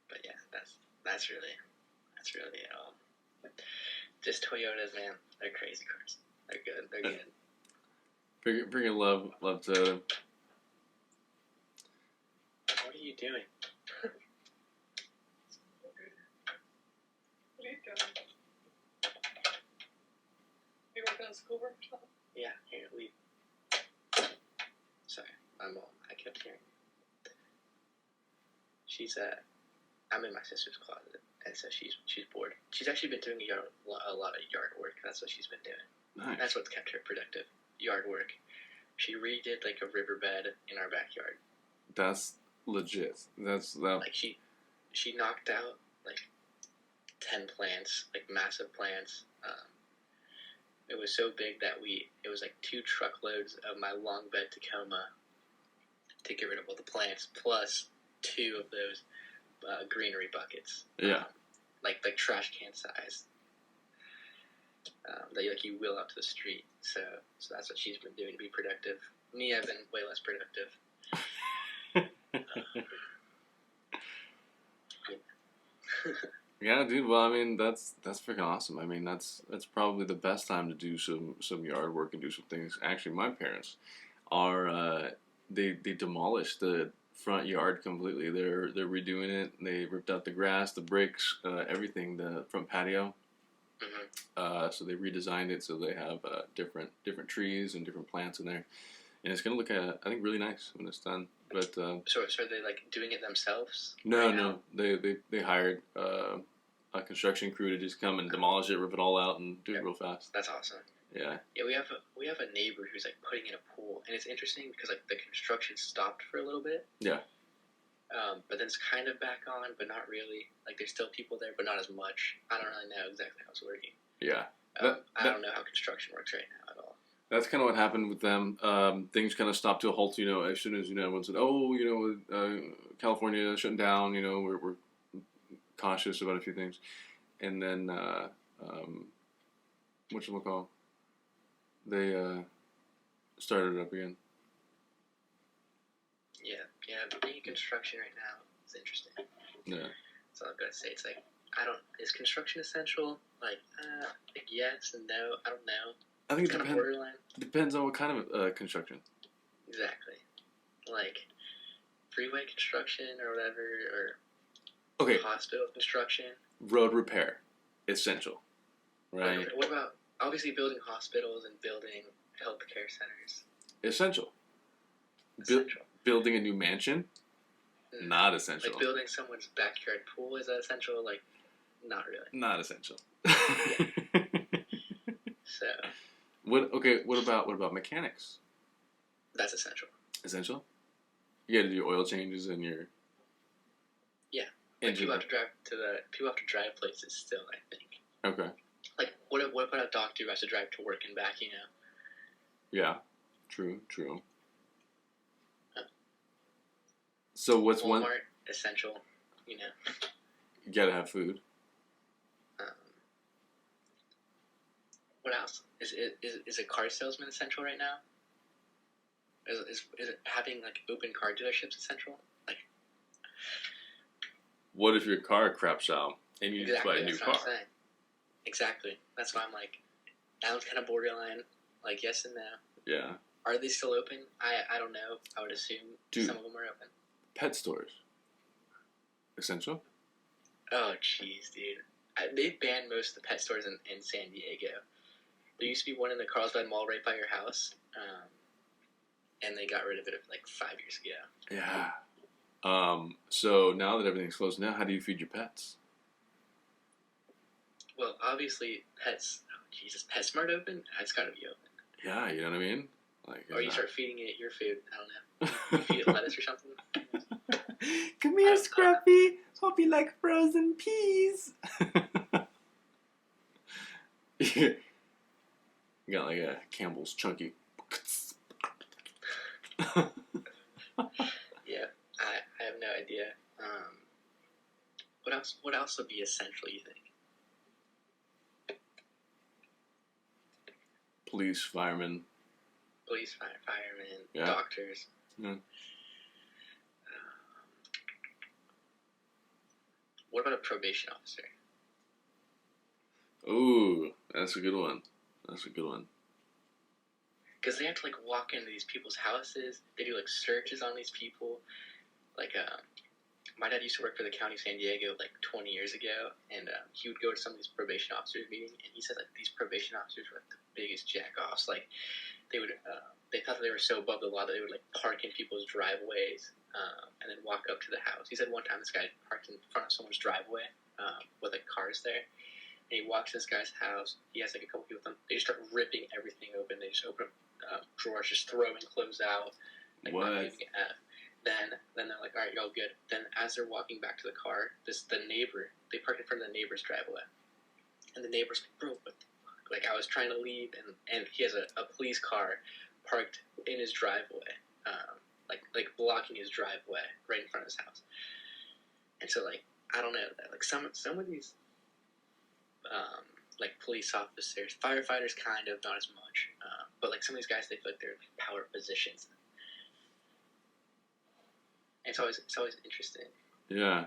But yeah, that's really it all. Just Toyotas, man. They're crazy cars. They're good. They're good.
Freaking love Toyota.
What are you doing?
What are you doing? Are you working on schoolwork or something?
Yeah, here, leave. Sorry, my mom. I kept hearing. She's I'm in my sister's closet, and so she's bored. She's actually been doing a lot of yard work. That's what she's been doing.
Nice.
That's what's kept her productive. Yard work. She redid a riverbed in our backyard.
That's legit. That's that.
She knocked out 10 plants, massive plants. It was so big that it was like 2 truckloads of my long bed Tacoma to get rid of all the plants, plus 2 of those greenery buckets.
Yeah.
Like trash can size. That you wheel out to the street. So that's what she's been doing to be productive. Me, I've been way less productive.
Yeah, dude. Well, I mean, that's freaking awesome. I mean, that's probably the best time to do some yard work and do some things. Actually, my parents are they demolished the front yard completely. They're redoing it. They ripped out the grass, the bricks, everything, the front patio. So they redesigned it so they have different trees and different plants in there, and it's gonna look I think really nice when it's done. But
so are they like doing it themselves?
no, they hired a construction crew to just come and demolish it, rip it all out, and do it real fast.
That's awesome.
Yeah.
Yeah, we have a neighbor who's like putting in a pool, and it's interesting because like the construction stopped for a little bit.
Yeah.
But then it's kind of back on, but not really. Like there's still people there, but not as much. I don't really know exactly how it's working.
Yeah.
I don't know how construction works right now at all.
That's kind of what happened with them. Things kind of stopped to a halt. As soon as everyone said, "Oh, California shutting down." We're cautious about a few things, and then whatchamacall, they started it up again.
Yeah, being in construction right now is interesting.
Yeah.
That's all I've got to say. It's like, is construction essential? Like yes and no. I don't know.
I think
it's kind of borderline.
It depends on what kind of construction.
Exactly. Like freeway construction or whatever,
or
hospital construction.
Road repair, essential, right?
What about obviously building hospitals and building healthcare centers?
Essential. Building a new mansion, not essential.
Like building someone's backyard pool, is that essential? Like, not really.
Not essential.
So.
What about mechanics?
That's essential.
Essential? You got to do oil changes in your.
Yeah. Like people have to drive places still, I think.
Okay.
Like what about a doctor who has to drive to work and back?
Yeah. True. So what's
Walmart,
one
essential? You
gotta have food.
What else? Is a car salesman essential right now? Is it having like open car dealerships essential? Like,
what if your car craps out and you just buy a new car?
Exactly. That's why I'm like, that one's kind of borderline. Like yes and no.
Yeah.
Are they still open? I don't know. I would assume some of them are open.
Pet stores. Essential?
Oh, jeez, dude. They banned most of the pet stores in San Diego. There used to be one in the Carlsbad Mall right by your house, and they got rid of it like 5 years ago.
Yeah. So now that everything's closed, now how do you feed your pets?
Well, obviously, PetSmart open? It's got to be open.
Yeah, you know what I mean? Like,
or you start feeding it your food. I don't know. You feed it lettuce or something.
Come here, Scruffy. Hope you like frozen peas. You got like a Campbell's Chunky.
Yeah, I have no idea. What else would be essential, you think?
Police, firemen, yeah.
Doctors.
Yeah.
What about a probation officer?
Ooh, that's a good one.
Because they have to like walk into these people's houses. They do like searches on these people. Like, my dad used to work for the county of San Diego like 20 years ago, and he would go to some of these probation officers meetings, and he said like these probation officers were like the biggest jack-offs. Like, they would, they thought that they were so above the law that they would like park in people's driveways and then walk up to the house. He said one time this guy parked in front of someone's driveway with like cars there, and he walks to this guy's house. He has like a couple people with him. They just start ripping everything open. They just open up drawers, just throwing clothes out. Like,
what?
Then they're like, all right, y'all good. Then as they're walking back to the car, the neighbor, they park in front of the neighbor's driveway. And the neighbor's like, bro, what the fuck? Like I was trying to leave, and he has a police car parked in his driveway, like blocking his driveway right in front of his house. And so like I don't know, like some of these like police officers, firefighters, kind of not as much, but like some of these guys, they feel like they're in power positions. And it's always interesting.
Yeah.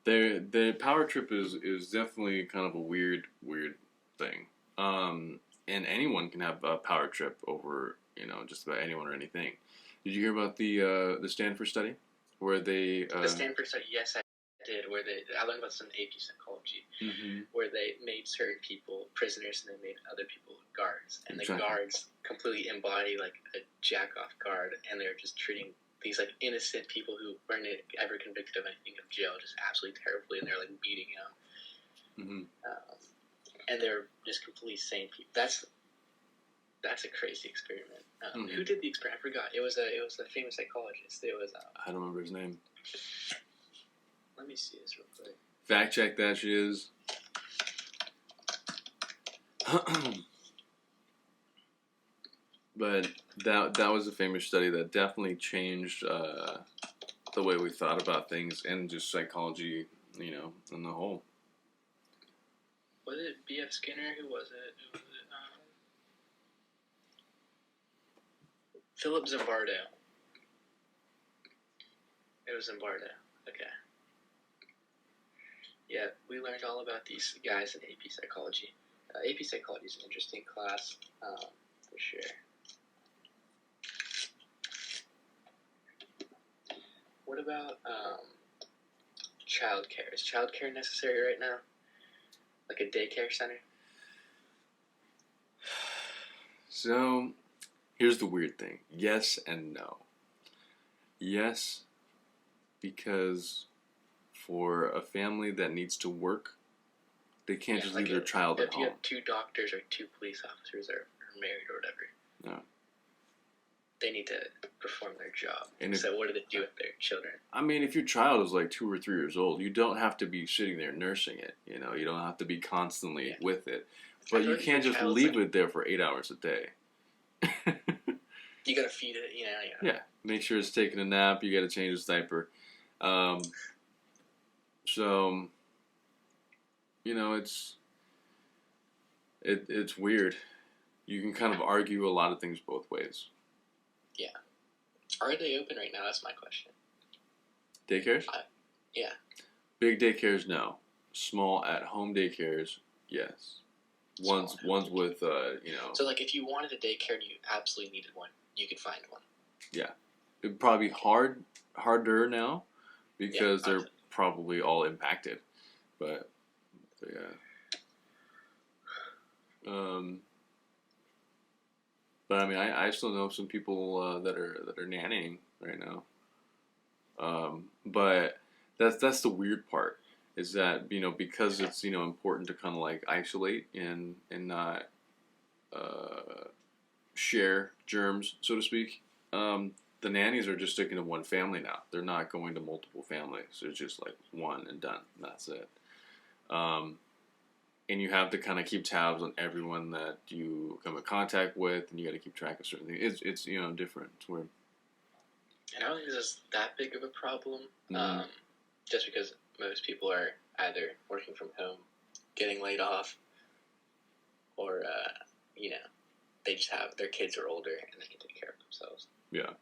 The power trip is definitely kind of a weird thing. And anyone can have a power trip over, just about anyone or anything. Did you hear about the Stanford study where they
The Stanford study? Yes, I did. Where I learned about some AP psychology, where they made certain people prisoners and they made other people guards, and the guards completely embody like a jack off guard, and they're just treating these like innocent people who weren't ever convicted of anything of jail just absolutely terribly, and they're like beating them. And they're just completely sane people. That's a crazy experiment. Who did the experiment? I forgot. It was a famous psychologist. It was
I don't remember his name.
Let me see this real quick.
Fact check that shit is. But that was a famous study that definitely changed the way we thought about things and just psychology, in the whole.
Was it B.F. Skinner? Who was it? Philip Zimbardo. It was Zimbardo. Okay. Yeah, we learned all about these guys in AP Psychology. AP Psychology is an interesting class, for sure. What about childcare? Is childcare necessary right now? Like a daycare center?
So, here's the weird thing. Yes and no. Yes, because for a family that needs to work, they can't just leave their child at home.
If you have 2 doctors or 2 police officers are married or whatever, they need to perform their job. And so what do they do with their children?
I mean, if your child is like 2 or 3 years old, you don't have to be sitting there nursing it. You don't have to be constantly with it. But you can't just leave it there for 8 hours a day.
You gotta feed it,
Yeah, make sure it's taking a nap. You gotta change its diaper. So, it's weird. You can kind of argue a lot of things both ways.
Yeah. Are they open right now? That's my question.
Daycares?
Yeah.
Big daycares, no. Small at-home daycares, yes. One's with,
So, like, if you wanted a daycare and you absolutely needed one, you could find one.
Yeah. It'd probably be harder now because they're probably all impacted. But yeah. But I mean, I still know some people that are nannying right now. But that's the weird part is that because it's important to kind of like isolate and not share germs, so to speak. The nannies are just sticking to one family now. They're not going to multiple families. It's just like one and done. And that's it. And you have to kind of keep tabs on everyone that you come in contact with, and you got to keep track of certain things. It's different. It's weird.
And I don't think this is that big of a problem, just because most people are either working from home, getting laid off, or they just have their kids are older and they can take care of themselves.
Yeah.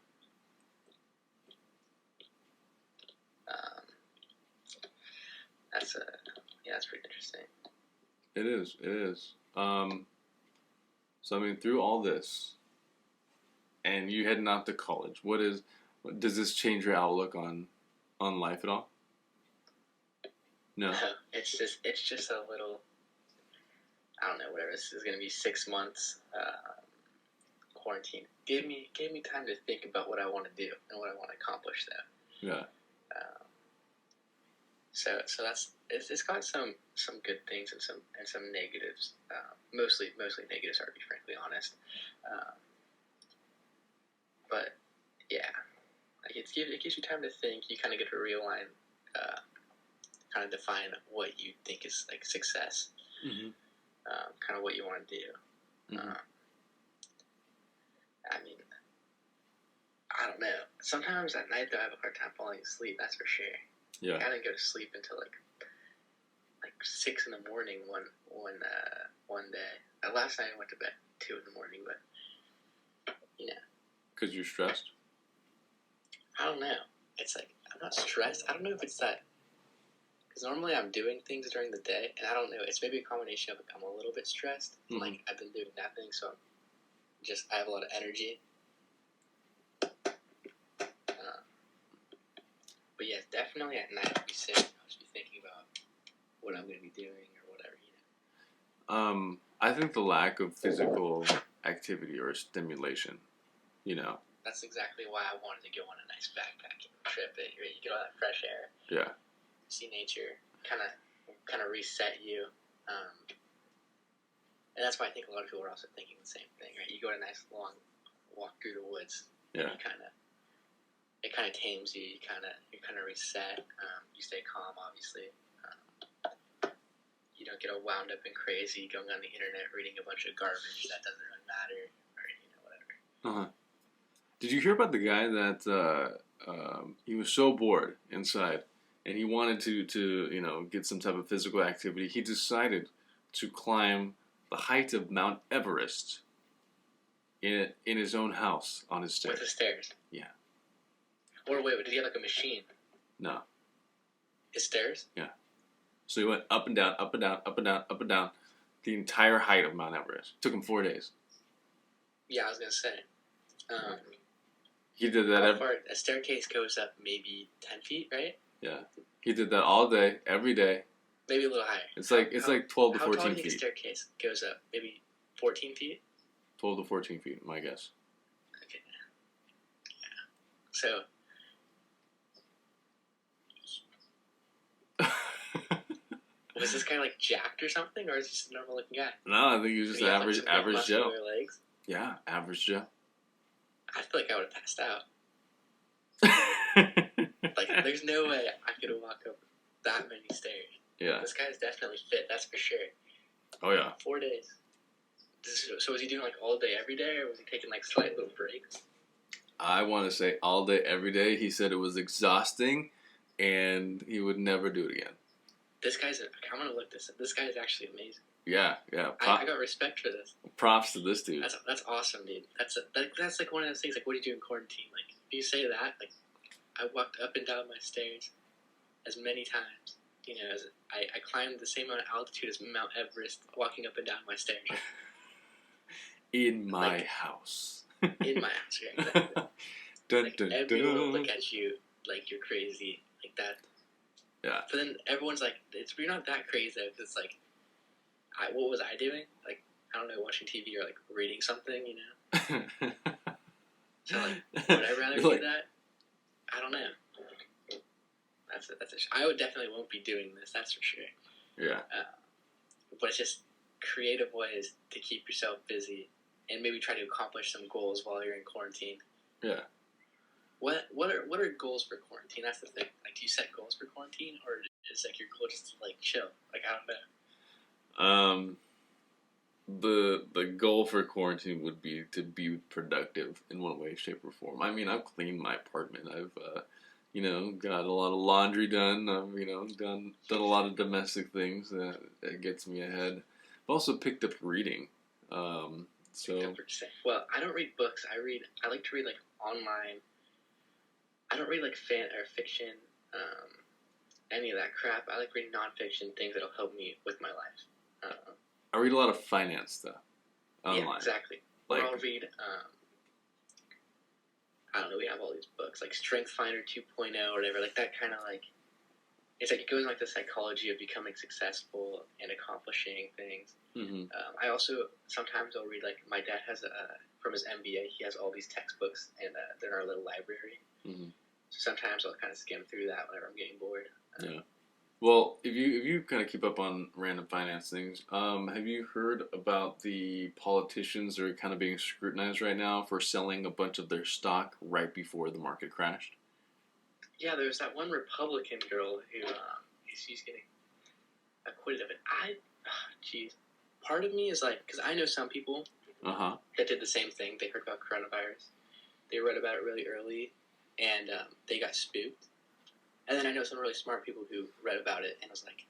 That's pretty interesting.
It is. So I mean, through all this, and you heading off to college, does this change your outlook on life at all? No.
It's just a little. I don't know. Whatever. This is gonna be 6 months quarantine. Gave me time to think about what I want to do and what I want to accomplish. Though.
Yeah.
So it's got some good things and some negatives. Mostly negatives, to be frankly honest. But yeah, like it gives you time to think. You kind of get to realign, kind of define what you think is like success.
Mm-hmm.
kind of what you want to do.
Mhm.
I mean, I don't know. Sometimes at night though, I have a hard time falling asleep. That's for sure.
Yeah.
I didn't go to sleep until like 6 in the morning one day. Last night I went to bed 2 in the morning, but you know,
Because you're stressed?
I don't know. It's like I'm not stressed. I don't know if it's that because normally I'm doing things during the day, and I don't know. It's maybe a combination of like, I'm a little bit stressed,
Mhm.
like I've been doing nothing, so I have a lot of energy. But yeah, definitely at night I'll be sitting. I'll just be thinking about what I'm going to be doing or whatever.
I think the lack of physical activity or stimulation, you know.
That's exactly why I wanted to go on a nice backpacking trip. You get all that fresh air.
Yeah.
See nature, kind of reset you. And that's why I think a lot of people are also thinking the same thing, right? You go on a nice long walk through the woods.
Yeah.
It kind of tames you. You kind of reset. You stay calm, obviously. You don't get all wound up and crazy going on the internet reading a bunch of garbage that doesn't really matter, or whatever.
Did you hear about the guy that he was so bored inside and he wanted to get some type of physical activity? He decided to climb the height of Mount Everest in his own house on his stairs.
With the stairs?
Yeah.
Or wait, did he have like a machine?
No.
His stairs?
Yeah. So he went up and down, up and down, up and down, up and down, the entire height of Mount Everest. Took him 4 days.
Yeah, I was gonna say.
He did that.
How far? A staircase goes up maybe 10 feet, right?
Yeah. He did that all day, every day.
Maybe a little higher.
It's like 12 to 14
how tall do you
feet.
think a staircase goes up? Maybe 14 feet?
12 to 14 feet, my guess.
Okay. Yeah. So. Was this guy like jacked or something, or is he just a normal looking guy?
No, I think he was just average Joe.
Legs?
Yeah, average Joe.
I feel like I would have passed out. Like, there's no way I could walk up that many stairs.
Yeah.
This guy's definitely fit, that's for sure.
Oh, yeah.
4 days. So was he doing like all day, every day, or was he taking like slight little breaks?
I want to say all day, every day. He said it was exhausting, and he would never do it again.
This guy's, I'm going to look this up. This guy is actually amazing.
Yeah.
I got respect for this.
Props to this dude.
That's awesome, dude. That's like one of those things, like, what do you do in quarantine? Like, if you say that, like, I walked up and down my stairs as many times. You know, as I climbed the same amount of altitude as Mount Everest, walking up and down my stairs.
In my house.
In my house, yeah, exactly.
Dun, dun,
Everyone will
dun.
look at you like you're crazy, like that.
Yeah.
But then everyone's like, you're not that crazy, though, because it's like, what was I doing? Like, I don't know, watching TV or like reading something, you know? So like, would I rather do that? I don't know. I would definitely won't be doing this, that's for sure.
Yeah.
But it's just creative ways to keep yourself busy and maybe try to accomplish some goals while you're in quarantine.
Yeah.
What are goals for quarantine? That's the thing. Like, do you set goals for quarantine, or is like your goal just to like chill? Like, I don't know.
The goal for quarantine would be to be productive in one way, shape, or form. I mean, I've cleaned my apartment. I've got a lot of laundry done. I've done a lot of domestic things that gets me ahead. I've also picked up reading.
Well, I don't read books. I like to read like online. I don't read like fan or fiction, any of that crap. I like reading nonfiction, things that'll help me with my life.
I read a lot of finance stuff online.
Yeah, exactly.
Like,
or I'll read. I don't know. We have all these books like Strength Finder 2.0 or whatever. Like that kind of like. It's like it goes in like the psychology of becoming successful and accomplishing things.
Mm-hmm.
I also sometimes I'll read like my dad has from his MBA. He has all these textbooks and they're in our little library.
Mm-hmm.
So sometimes I'll kind of skim through that whenever I'm getting bored.
Yeah. Well, if you kind of keep up on random finance things, have you heard about the politicians that are kind of being scrutinized right now for selling a bunch of their stock right before the market crashed?
Yeah, there's that one Republican girl who she's getting acquitted of it. Jeez. part of me is like, because I know some people
Uh-huh.
that did the same thing. They heard about coronavirus. They read about it really early, and they got spooked. And then I know some really smart people who read about it and was like,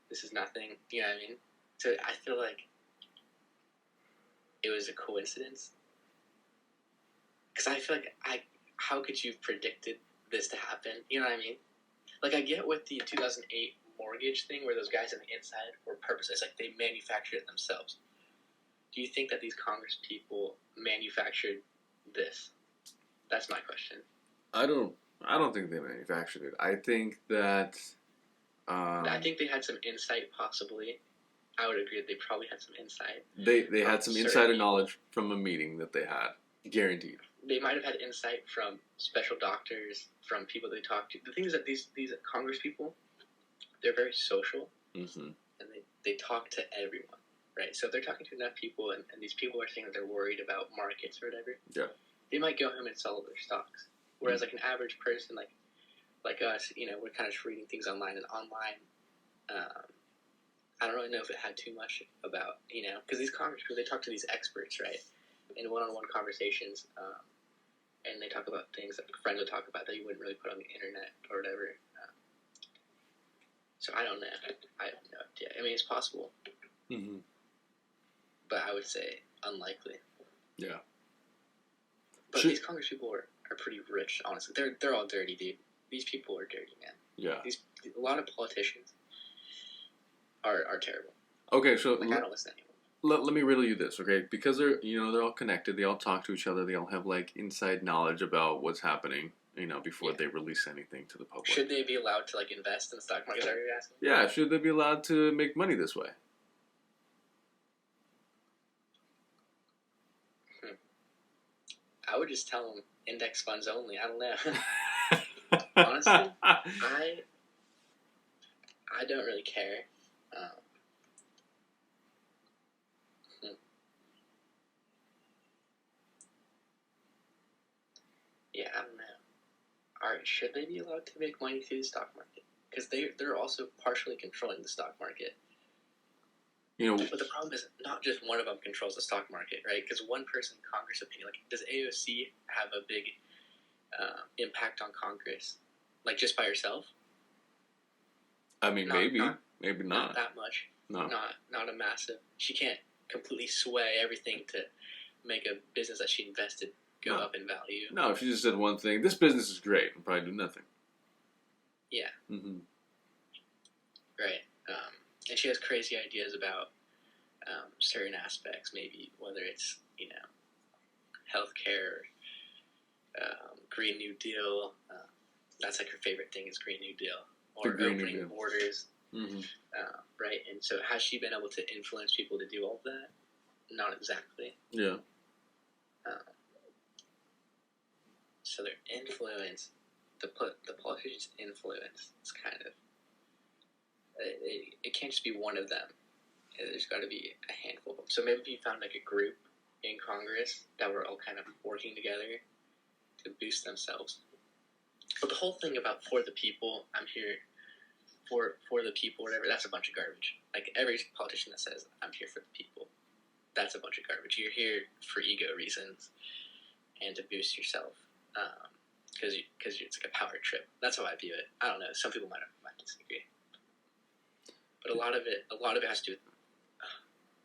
this is nothing. You know what I mean? So I feel like it was a coincidence. Because I feel like how could you have predicted this to happen? You know what I mean? Like, I get with the 2008 mortgage thing where those guys on the inside were purposely. It's like they manufactured it themselves. Do you think that these Congress people manufactured this? That's my question.
I don't think they manufactured it. I think that
I think they had some insight, possibly. I would agree that they probably had some insight.
they had some
certain
insider
people.
knowledge from a meeting that they had. Guaranteed.
They might have had insight from special doctors, from people they talked to. The thing is that these Congress people, they're very social,
Mm-hmm.
and they talk to everyone, right? So if they're talking to enough people, and these people are saying that they're worried about markets or whatever,
Yeah.
they might go home and sell their stocks. Whereas like an average person, like us, you know, we're kind of just reading things online, and online, I don't really know if it had too much about, you know, because these Congress people, they talk to these experts, right, in one-on-one conversations, and they talk about things that friends would talk about that you wouldn't really put on the internet or whatever. So I don't know. I have no idea. I mean, it's possible,
Mm-hmm.
but I would say unlikely.
Yeah.
But
Should-
these Congress people are pretty rich, honestly. They're all dirty, dude. These people are dirty, man.
Yeah.
A lot of politicians are terrible.
Okay, so
Like, I don't listen to anyone.
let me riddle you this, okay? Because they're all connected. They all talk to each other. They all have like inside knowledge about what's happening. You know, before they release anything to the public.
Should they be allowed to like invest in the stock market? Is that what you're asking?
Yeah. Should they be allowed to make money this way?
I would just tell them index funds only. I don't know. Honestly, I don't really care. Yeah, I don't know. All right, should they be allowed to make money through the stock market? Because they're also partially controlling the stock market.
You know,
But the problem is not just one of them controls the stock market, right? Because one person in Congress opinion, like, does AOC have a big impact on Congress, like just by herself?
I mean, maybe
Not
not.
that much.
No.
Not a massive. She can't completely sway everything to make a business that she invested go
No.
up in value.
No, if she just said one thing, this business is great, I'll probably do nothing.
Yeah.
Mm-hmm.
Right. And she has crazy ideas about certain aspects, maybe whether it's, you know, healthcare, Green New Deal. That's like her favorite thing is Green New Deal, or
Green New
opening
Deal.
borders.
Mm-hmm.
Right. And so has she been able to influence people to do all of that? Not exactly.
Yeah.
So their influence, the politicians' influence, is kind of it can't just be one of them. There's got to be a handful of them. So maybe if you found like a group in Congress that were all kind of working together to boost themselves. But the whole thing about for the people, I'm here for the people, whatever, that's a bunch of garbage. Like every politician that says I'm here for the people, that's a bunch of garbage. You're here for ego reasons and to boost yourself. Because it's like a power trip. That's how I view it. I don't know. Some people might disagree, but a lot of it has to do with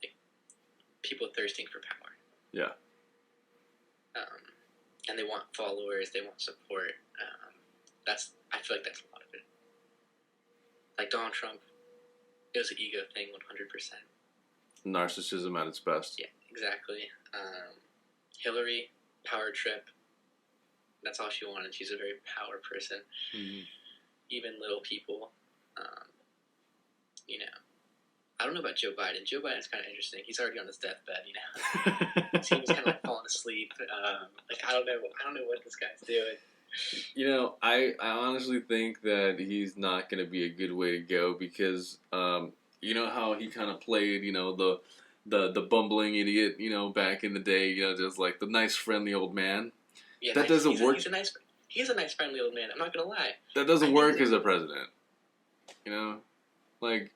like, people thirsting for power.
Yeah.
And they want followers. They want support. I feel like that's a lot of it. Like Donald Trump, it was an ego thing, 100%.
Narcissism at its best.
Yeah, exactly. Hillary, power trip. That's all she wanted. She's a very power person.
Mm-hmm.
Even little people, you know. I don't know about Joe Biden. Joe Biden's kind of interesting. He's already on his deathbed, you know. He seems kind of like falling asleep. Like I don't know what this guy's doing.
You know, I honestly think that he's not going to be a good way to go because, you know how he kind of played, you know, the bumbling idiot, you know, back in the day, you know, just like the nice friendly old man.
Yeah,
that doesn't work.
He's a nice friendly old man. I'm not gonna lie.
That doesn't work as a president. You know, like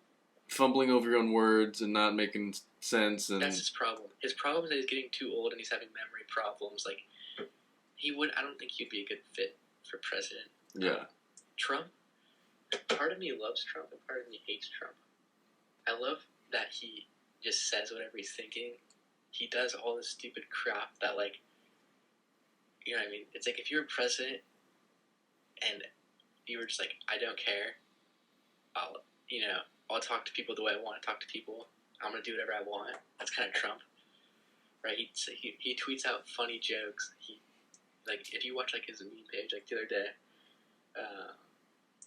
fumbling over your own words and not making sense. And
That's his problem. His problem is that he's getting too old and he's having memory problems. Like, I don't think he'd be a good fit for president.
yeah,
Trump, part of me loves Trump and part of me hates Trump. I love that he just says whatever he's thinking. He does all this stupid crap that, like, you know what I mean? It's like if you're president and you were just like, I don't care. I'll talk to people the way I want to talk to people. I'm going to do whatever I want. That's kind of Trump. Right? He tweets out funny jokes. If you watch, like, his meme page, like, the other day,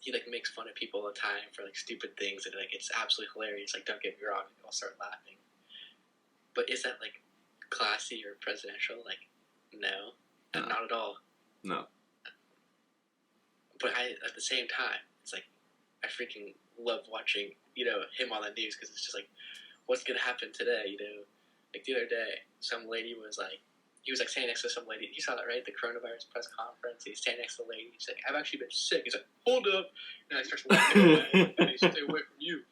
he, like, makes fun of people all the time for, like, stupid things, and, like, it's absolutely hilarious. Like, don't get me wrong, I'll start laughing. But is that, like, classy or presidential? Like, no. Not at all.
no,
But at the same time, it's like, I freaking love watching, him on the news, because it's just like, what's going to happen today, Like, the other day, some lady was like, he was, like, standing next to some lady. You saw that, right? The coronavirus press conference. He's standing next to the lady. She's like, I've actually been sick. He's like, hold up. And he starts walking away. And he stay away from you.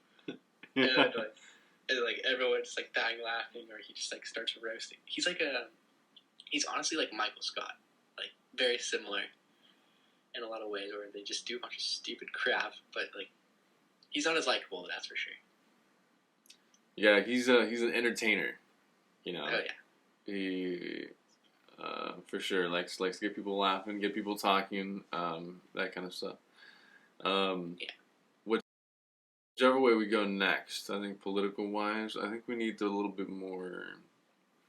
And, like, everyone's, like, dying laughing, or he just, like, starts roasting. He's honestly like Michael Scott. Like, very similar in a lot of ways, where they just do a bunch of stupid crap. But, like, he's not as likable, that's for sure.
yeah. He's an entertainer.
Oh, yeah.
He for sure likes to get people laughing, get people talking, that kind of stuff.
Yeah.
Whichever way we go next, I think political wise, I think we need a little bit more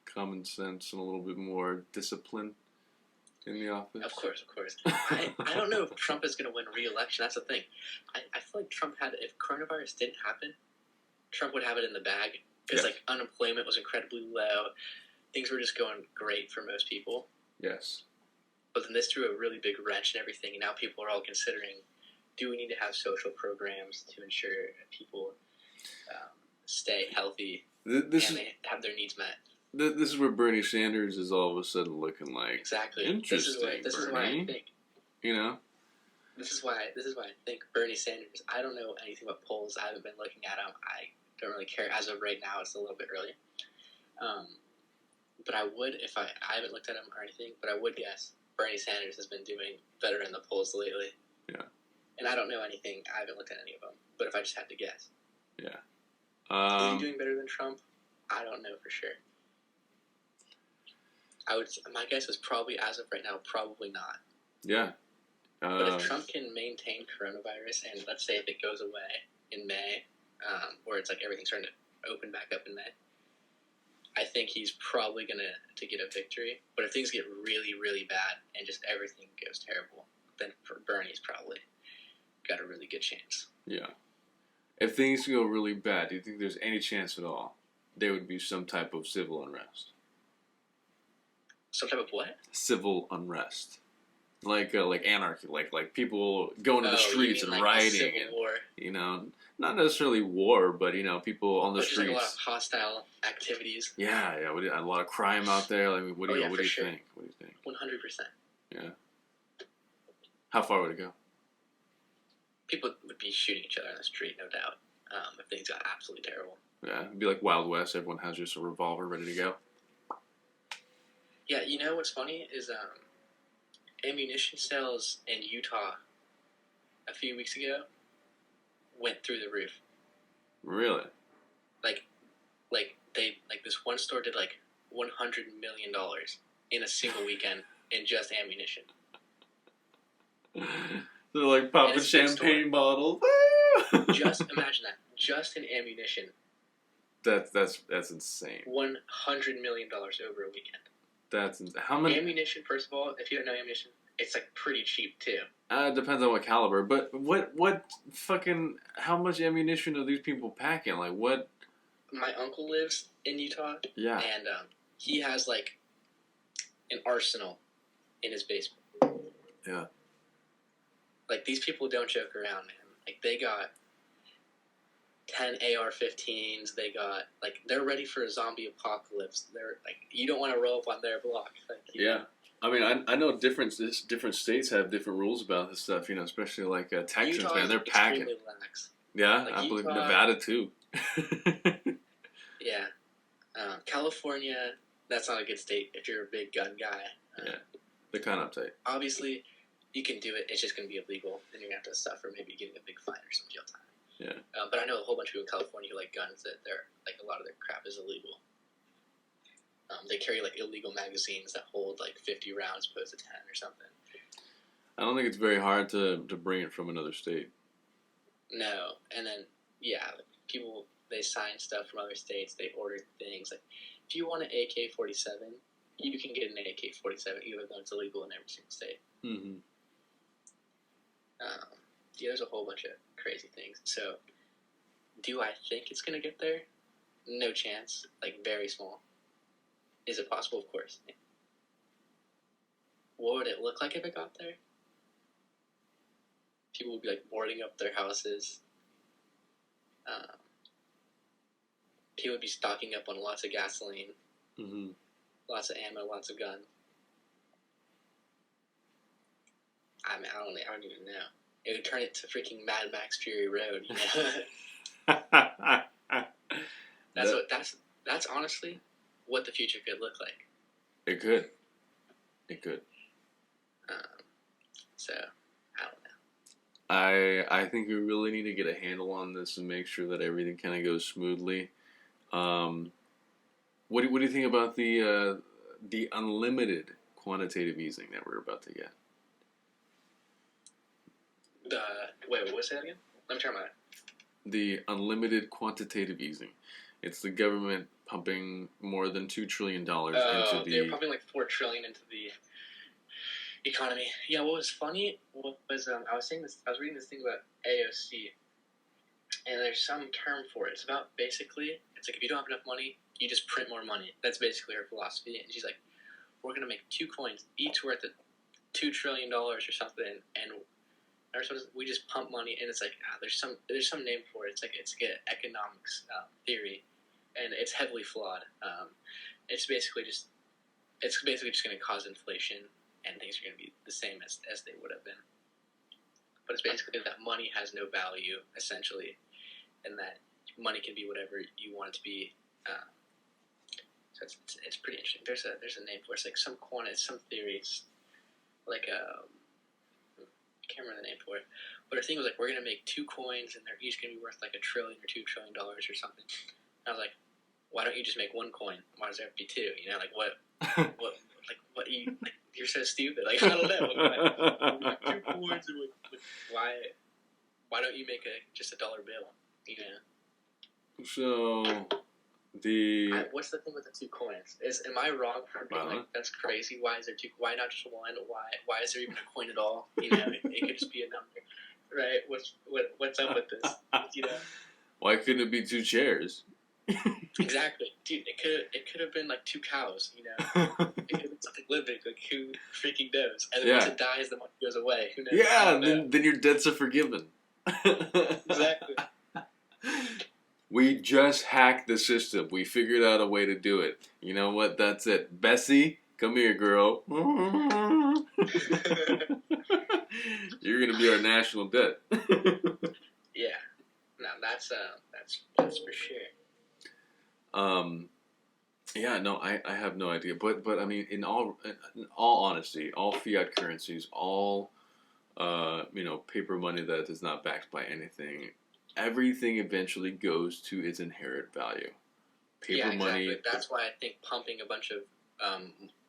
common sense and a little bit more discipline in the office.
Of course. I don't know if Trump is going to win re-election. That's the thing. I feel like if coronavirus didn't happen, Trump would have it in the bag. Because, like, unemployment was incredibly low. Things were just going great for most people.
Yes.
But then this threw a really big wrench in everything, and now people are all considering, do we need to have social programs to ensure people stay healthy and they have their needs met?
This is where Bernie Sanders is all of a sudden looking like
exactly.
Interesting.
This is why I think. This is why I think Bernie Sanders. I don't know anything about polls. I haven't been looking at them. I don't really care as of right now. It's a little bit early. But I would, if I haven't looked at him or anything, but I would guess Bernie Sanders has been doing better in the polls lately.
Yeah.
And I don't know anything. I haven't looked at any of them. But if I just had to guess.
Yeah.
Is he doing better than Trump? I don't know for sure. My guess is probably, as of right now, probably not.
Yeah.
But if Trump can maintain coronavirus, and let's say if it goes away in May, or it's like everything's starting to open back up in May, I think he's probably going to get a victory. But if things get really, really bad and just everything goes terrible, then Bernie's probably got a really good chance.
Yeah. If things go really bad, do you think there's any chance at all there would be some type of civil unrest?
Some type of what?
Civil unrest. Like anarchy, like people going to the streets and
like
rioting,
civil war?
Not necessarily war, but people on the
streets.
streets.
Like a lot of hostile activities.
Yeah, a lot of crime out there. Like, what do you think? What do you think?
100%.
Yeah. How far would it go?
People would be shooting each other on the street, no doubt. If things got absolutely terrible.
Yeah, it'd be like Wild West. Everyone has just a revolver ready to go.
Yeah, what's funny is ammunition sales in Utah a few weeks ago went through the roof.
Really?
Like this one store did like $100 million in a single weekend in just ammunition.
They're like popping champagne bottles.
Just imagine that. Just in ammunition.
That's insane.
$100 million over a weekend.
That's how many
ammunition? First of all, if you don't know ammunition, it's like pretty cheap too.
It depends on what caliber, but what fucking how much ammunition are these people packing? Like what?
My uncle lives in Utah.
Yeah.
And he has like an arsenal in his basement.
Yeah.
Like these people don't joke around, man. Like they got 10 AR-15s. They got they're ready for a zombie apocalypse. They're like, you don't want to roll up on their block.
Yeah. I mean, I know different states have different rules about this stuff. Especially like Texans,
Utah
man, they're packing.
Lax.
Yeah, I believe Nevada too.
Yeah. California, that's not a good state if you're a big gun guy.
Yeah, they're kind of uptight.
Obviously, you can do it. It's just going to be illegal, and you're going to have to suffer maybe getting a big fine or some jail time.
Yeah.
But I know a whole bunch of people in California who like guns that they're like a lot of their crap is illegal. They carry like illegal magazines that hold like 50 rounds opposed to 10 or something.
I don't think it's very hard to bring it from another state.
No, and then people they sign stuff from other states. They order things like if you want an AK-47, you can get an AK-47 even though it's illegal in every single state.
Mm-hmm.
There's a whole bunch of crazy things. So, do I think it's gonna get there? No chance. Like very small. Is it possible? Of course. What would it look like if it got there? People would be like boarding up their houses. People would be stocking up on lots of gasoline, lots of ammo, lots of guns. I mean, I don't even know. It would turn it to freaking Mad Max Fury Road. You know? That's honestly what the future could look like.
It could.
So I don't know.
I think we really need to get a handle on this and make sure that everything kind of goes smoothly. What do you think about the unlimited quantitative easing that we're about to get?
Wait, what's that again? Let me try my.
The unlimited quantitative easing. It's the government pumping more than $2 trillion into the.
They're pumping like $4 trillion into the economy. Yeah, what was funny was I was reading this thing about AOC, and there's some term for it. It's about basically it's like if you don't have enough money, you just print more money. That's basically her philosophy. And she's like, we're gonna make 2 coins, each worth $2 trillion or something, and we just pump money, and it's like there's some name for it. It's like an economics theory, and it's heavily flawed. It's basically just going to cause inflation, and things are going to be the same as they would have been. But it's basically that money has no value essentially, and that money can be whatever you want it to be. So it's pretty interesting. There's a name for it. It's like some theory. It's like I can't remember the name for it, but her thing was like, we're gonna make 2 coins, and they're each gonna be worth like $1 trillion or $2 trillion or something. And I was like, why don't you just make 1 coin? Why does there have to be 2? You know, like what you're so stupid. Like I don't know. Like, 2 coins, and like, why don't you make just $1 bill? You know.
So
what's the thing with the 2 coins? Am I wrong for being like that's crazy? Why is there 2? Why not just 1? Why is there even a coin at all? You know, it could just be a number, right? What's up with this? You know,
why couldn't it be 2 chairs?
Exactly, dude. It could have been like 2 cows. You know, it could have been something living. Like who freaking knows? And then once it dies, the money goes away. Who knows?
Yeah, then your debts are forgiven.
Exactly.
We just hacked the system. We figured out a way to do it. You know what? That's it. Bessie, come here, girl. You're gonna be our national debt.
Yeah. No, that's for sure.
Yeah, no, I have no idea. But I mean, in all honesty, all fiat currencies, all paper money that is not backed by anything, everything eventually goes to its inherent value. Paper money.
That's why I think pumping a bunch of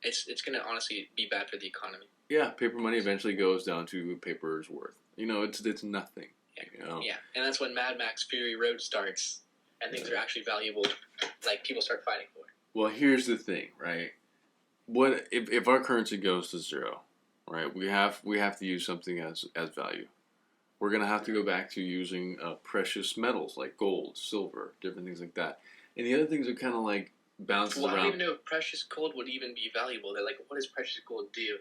it's going to honestly be bad for the economy.
Yeah, paper money eventually goes down to paper's worth. You know, it's nothing.
Yeah.
You know?
Yeah, and that's when Mad Max Fury Road starts, and things are actually valuable. Like people start fighting for it.
Well, here's the thing, right? What if our currency goes to 0, right? We have to use something as value. We're gonna have to go back to using precious metals like gold, silver, different things like that. And the other things are kind of like bounces around.
I don't even know if precious gold would even be valuable. They're like, what does precious gold do?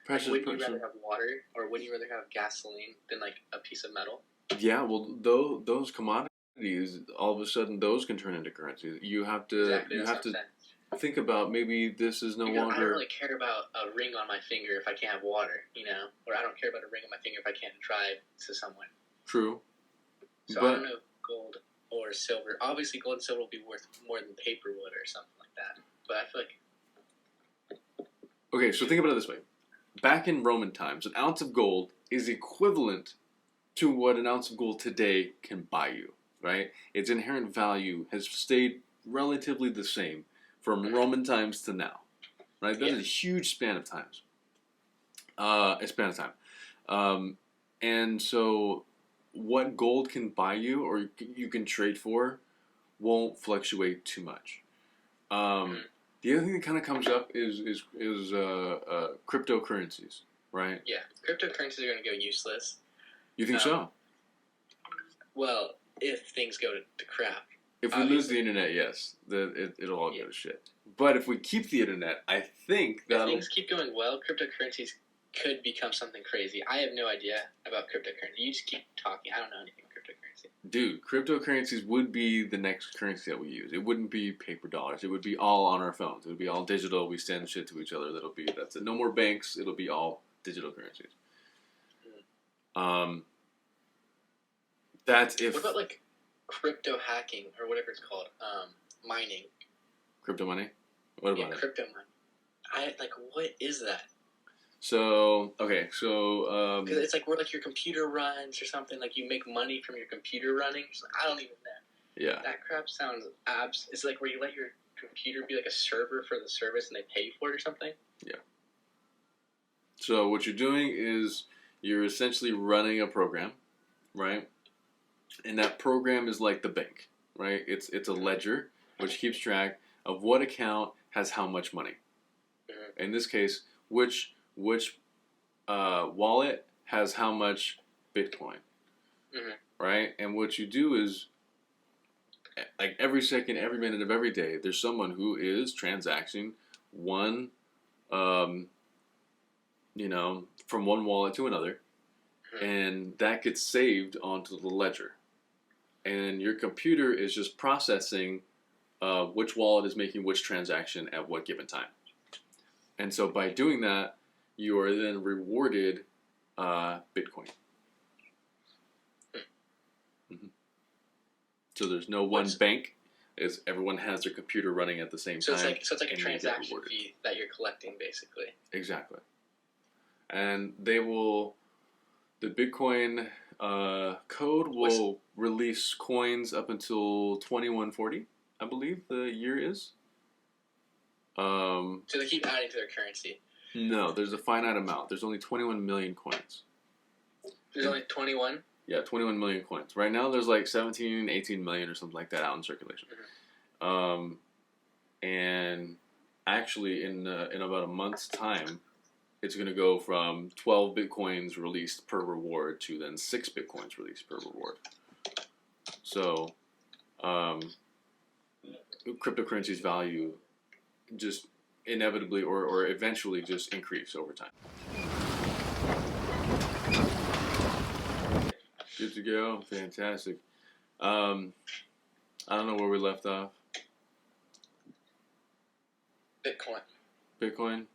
Wouldn't you rather have water, or wouldn't you rather have gasoline than like a piece of metal?
Yeah, well, those commodities, all of a sudden, those can turn into currency. You have to think about maybe this is no longer.
I don't really care about a ring on my finger if I can't have water, you know, or I don't care about a ring on my finger if I can't drive to somewhere.
True.
So I don't know if gold or silver. Obviously, gold and silver will be worth more than paper would or something like that. But I feel like
Okay, so think about it this way. Back in Roman times, an ounce of gold is equivalent to what an ounce of gold today can buy you, right? Its inherent value has stayed relatively the same from Roman times to now, right? That's a huge span of times. And so what gold can buy you or you can trade for won't fluctuate too much. The other thing that kind of comes up is cryptocurrencies, right?
Yeah, cryptocurrencies are going to go useless.
You think so?
Well, if things go to crap.
If we lose the internet, yes, it'll all go to shit. But if we keep the internet, I think
if things keep going well, cryptocurrencies could become something crazy. I have no idea about cryptocurrency. You just keep talking. I don't know anything about cryptocurrency.
Dude, cryptocurrencies would be the next currency that we use. It wouldn't be paper dollars. It would be all on our phones. It would be all digital. We send shit to each other. That's it. No more banks. It'll be all digital currencies. That's if.
What about like crypto hacking or whatever it's called? Mining.
Crypto money? What about it?
Crypto money. What is that?
So because
it's like where like your computer runs or something. Like you make money from your computer running. I don't even know.
Yeah.
That crap sounds It's like where you let your computer be like a server for the service and they pay for it or something.
Yeah. So what you're doing is you're essentially running a program, right? And that program is like the bank, right? It's a ledger which keeps track of what account has how much money. Mm-hmm. In this case, which wallet has how much Bitcoin, mm-hmm. right? And what you do is, like every second, every minute of every day, there's someone who is transacting one, from one wallet to another, mm-hmm. and that gets saved onto the ledger. And your computer is just processing which wallet is making which transaction at what given time. And so by doing that, you are then rewarded Bitcoin. Mm-hmm. So there's no one bank. Everyone has their computer running at the same time.
So it's like a transaction fee that you're collecting, basically.
Exactly. And the Bitcoin code will release coins up until 2140, I believe the year is.
So they keep adding to their currency.
No, there's a finite amount. There's only 21 million coins.
There's only 21?
Yeah, 21 million coins. Right now there's like 17, 18 million or something like that out in circulation. Mm-hmm. And actually in about a month's time, it's going to go from 12 Bitcoins released per reward to then 6 Bitcoins released per reward. So, cryptocurrency's value just inevitably or eventually just increase over time. Good to go. Fantastic. I don't know where we left off. Bitcoin.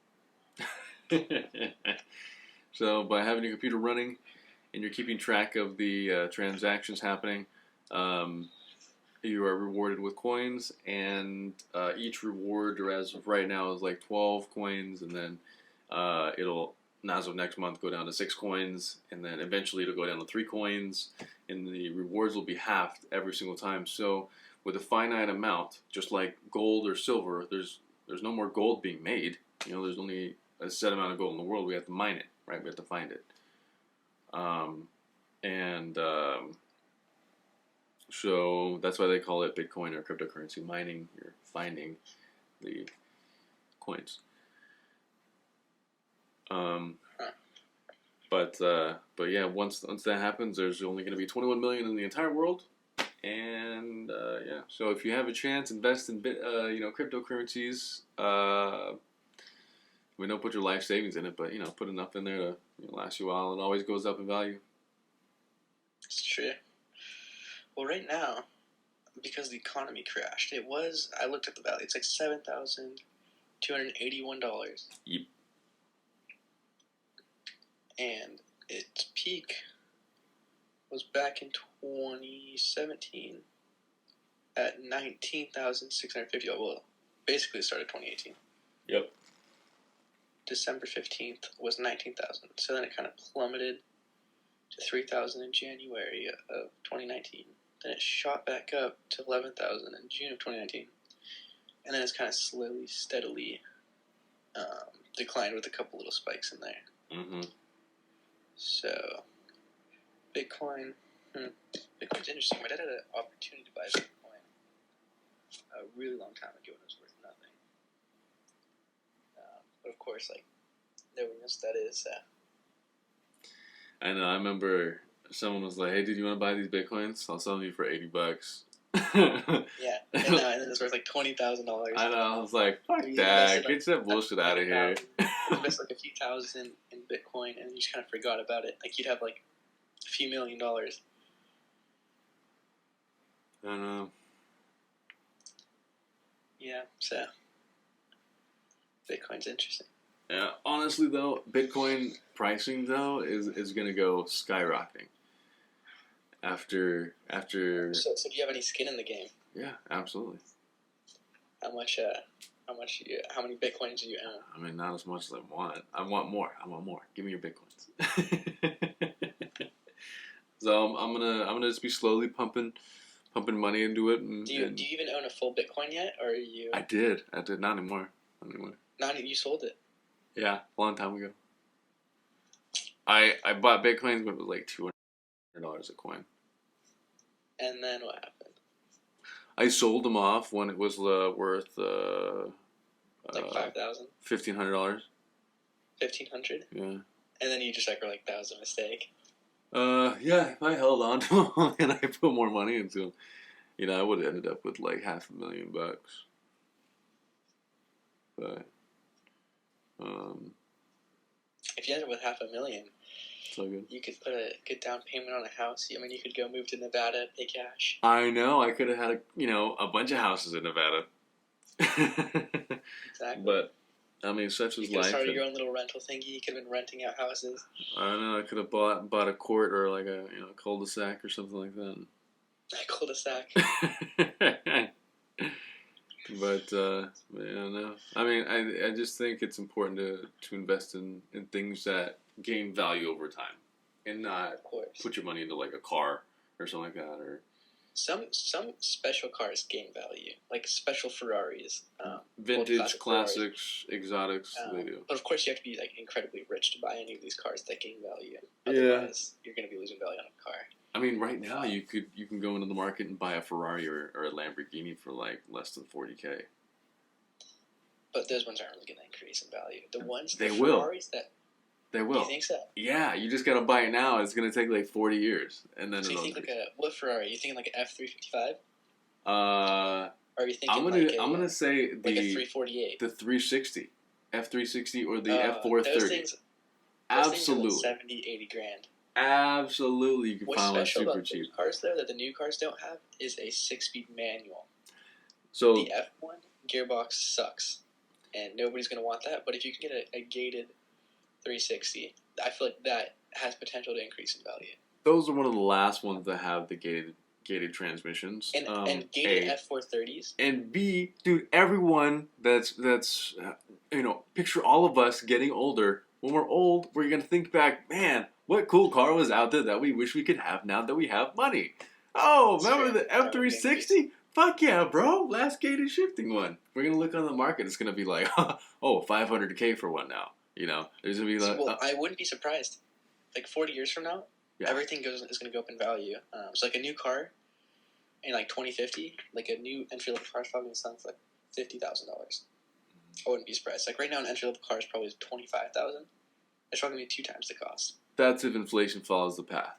So by having your computer running and you're keeping track of the transactions happening, you are rewarded with coins, and each reward, as of right now, is like 12 coins, and then it'll, as of next month, go down to 6 coins, and then eventually it'll go down to 3 coins, and the rewards will be halved every single time. So with a finite amount, just like gold or silver, there's no more gold being made. There's only a set amount of gold in the world. We have to mine it, right? We have to find it. So that's why they call it Bitcoin or cryptocurrency mining. You're finding the coins. But yeah, once that happens, there's only going to be 21 million in the entire world. And yeah, so if you have a chance, invest in cryptocurrencies. Don't put your life savings in it, but put enough in there to last you a while. It always goes up in value.
It's true. Well, right now, because the economy crashed, I looked at the value. It's like $7,281.
Yep.
And its peak was back in 2017. at 19,650. Well, basically it started 2018.
Yep.
December 15th was 19,000. So then it kind of plummeted to 3,000 in January of 2019. Then it shot back up to 11,000 in June of 2019. And then it's kind of slowly, steadily declined with a couple little spikes in there.
Mm-hmm.
So, Bitcoin. Bitcoin's interesting. My dad had an opportunity to buy Bitcoin a really long time ago when it was worth nothing. But of course, like, nobody knows what that is.
I know. I remember someone was like, "Hey, dude, you want to buy these bitcoins? I'll sell them you for $80."
Yeah, and then it's worth like $20,000.
I know. I was like, "Fuck
You
that!
invested,
Get that bullshit out of here."
You invest like a few thousand in Bitcoin, and you just kind of forgot about it. Like you'd have like a few $1 million.
I know.
Yeah, so Bitcoin's interesting.
Yeah, honestly though, Bitcoin pricing though is gonna go skyrocketing after.
So do you have any skin in the game?
Yeah, absolutely.
How many Bitcoins do you own?
I mean, not as much as I want. I want more. Give me your Bitcoins. So I'm gonna just be slowly pumping money into it.
Do you even own a full Bitcoin yet, or are you?
I did. Not anymore.
You sold it.
Yeah, a long time ago. I bought Bitcoins, but it was like $200 a coin.
And then what happened?
I sold them off when it was worth
Like 5,000.
$1,500.
1,500.
Yeah.
And then you just were like, that was a mistake.
Yeah. If I held on to them and I put more money into them, I would have ended up with like $500,000. But
if you ended up with $500,000,
it's all good.
you could put a good down payment on a house. I mean, you could go move to Nevada, pay cash.
I know. I could have had a bunch of houses in Nevada.
Exactly.
But I mean, such was
you could
life.
have started your own little rental thingy. You could have been renting out houses.
I don't know. I could have bought a court or like a cul-de-sac or something like that.
A cul-de-sac.
But yeah, no. I mean, I just think it's important to invest in things that gain value over time, and not
Of course.
put your money into like a car or something like that, or
some special cars gain value, like special Ferraris,
vintage, classics, exotics. They do.
But of course, you have to be like incredibly rich to buy any of these cars that gain value. Otherwise, you're going to be losing value on a car.
I mean, right now you can go into the market and buy a Ferrari or a Lamborghini for like less than $40,000.
But those ones aren't really going to increase in value.
They
will.
Ferraris they will.
Do you think so?
Yeah, you just gotta buy it now. It's gonna take like 40 years, and then.
So you think what Ferrari? You thinking like an F355? Or are you thinking
I'm gonna say
like a 348,
the 360, F360 or the F430.
Those things
Absolutely.
Those things are like 70, 80 grand.
Absolutely, you can find one super
about
cheap.
Those cars though that the new cars don't have is a 6-speed manual.
So
the F1 gearbox sucks, and nobody's gonna want that. But if you can get a gated 360, I feel like that has potential to increase in value.
Those are one of the last ones that have the gated transmissions.
And gated F430s.
And B, dude, everyone that's picture all of us getting older. When we're old, we're gonna think back, man, what cool car was out there that we wish we could have now that we have money. Oh, remember the F360? Fuck yeah, bro! Last gated shifting one. We're gonna look on the market. It's gonna be like, oh, $500K for one now. There's gonna be like.
Well, I wouldn't be surprised. Like 40 years from now, everything is gonna go up in value. So like a new car, in like 2050, like a new entry level car is probably gonna sell for like $50,000. I wouldn't be surprised. Like right now, an entry level car is probably $25,000. It's probably gonna be 2 times the cost.
That's if inflation follows the path,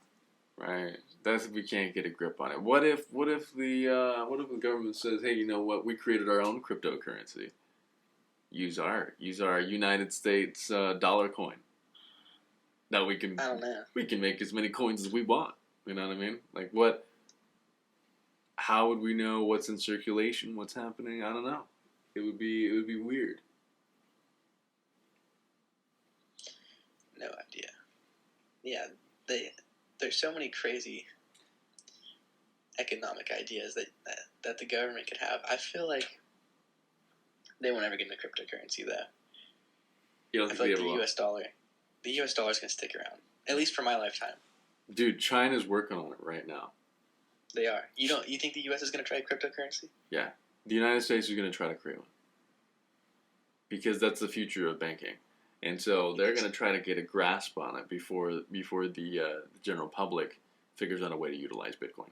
right? That's if we can't get a grip on it. What if the government says, hey, you know what? We created our own cryptocurrency. Use our United States dollar coin. Now we can.
I don't know.
We can make as many coins as we want. You know what I mean? Like what? How would we know what's in circulation? What's happening? I don't know. It would be weird.
No idea. Yeah, there's so many crazy economic ideas that that the government could have. I feel like they won't ever get into cryptocurrency, though.
You don't
I
think
feel
they
like
ever will?
the U.S. dollar is going to stick around, at least for my lifetime.
Dude, China's working on it right now.
They are. You think the U.S. is going to try cryptocurrency?
Yeah. The United States is going to try to create one. Because that's the future of banking. And so they're going to try to get a grasp on it before the general public figures out a way to utilize Bitcoin.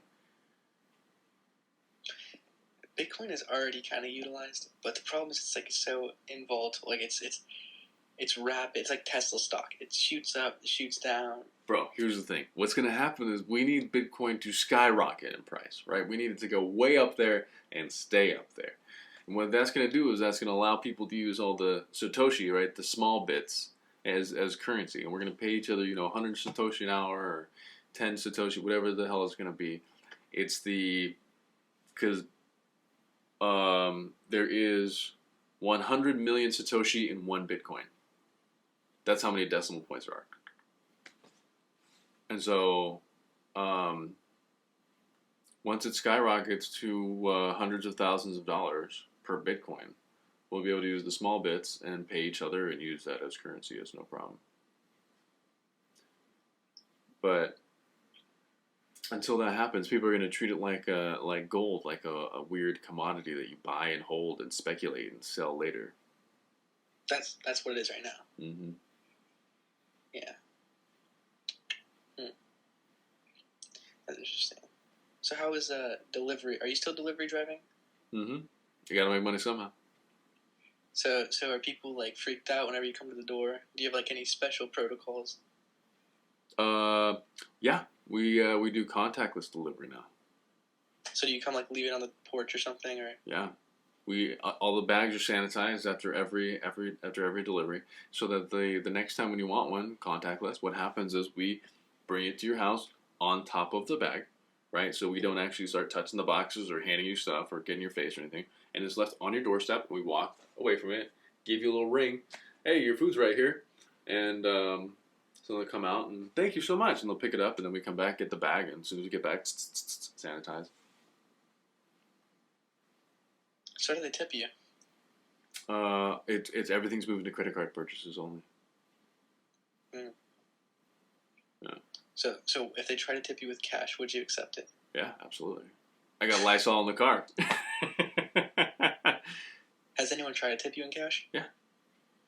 Bitcoin is already kind of utilized, but the problem is it's like so involatile. Like it's rapid. It's like Tesla stock. It shoots up, it shoots down.
Bro, here's the thing. What's going to happen is we need Bitcoin to skyrocket in price, right? We need it to go way up there and stay up there. And what that's going to do is that's going to allow people to use all the Satoshi, right, the small bits as currency. And we're going to pay each other, 100 Satoshi an hour or 10 Satoshi, whatever the hell it's going to be. It's because there is 100 million Satoshi in one Bitcoin. That's how many decimal points there are. And so, once it skyrockets to hundreds of thousands of dollars per Bitcoin, we'll be able to use the small bits and pay each other and use that as currency as no problem. But until that happens, people are going to treat it like gold, like a weird commodity that you buy and hold and speculate and sell later.
That's what it is right now.
Mm-hmm.
Yeah. That's interesting. So how is delivery? Are you still delivery driving?
Mm-hmm. You got to make money somehow.
So are people like freaked out whenever you come to the door? Do you have like any special protocols?
Yeah, we do contactless delivery now.
So do you come like leave it on the porch or something, or?
Yeah, all the bags are sanitized after every delivery, so that the next time when you want one contactless, what happens is we bring it to your house on top of the bag, right? So we don't actually start touching the boxes or handing you stuff or getting your face or anything, and it's left on your doorstep. We walk away from it, give you a little ring, hey, your food's right here, and so they'll come out and thank you so much, and they'll pick it up, and then we come back, get the bag, and as soon as we get back, sanitize.
So how do they tip you?
It's everything's moving to credit card purchases only.
Mm.
Yeah.
So if they try to tip you with cash, would you accept it?
Yeah, absolutely. I got Lysol in the car.
Has anyone tried to tip you in cash?
Yeah.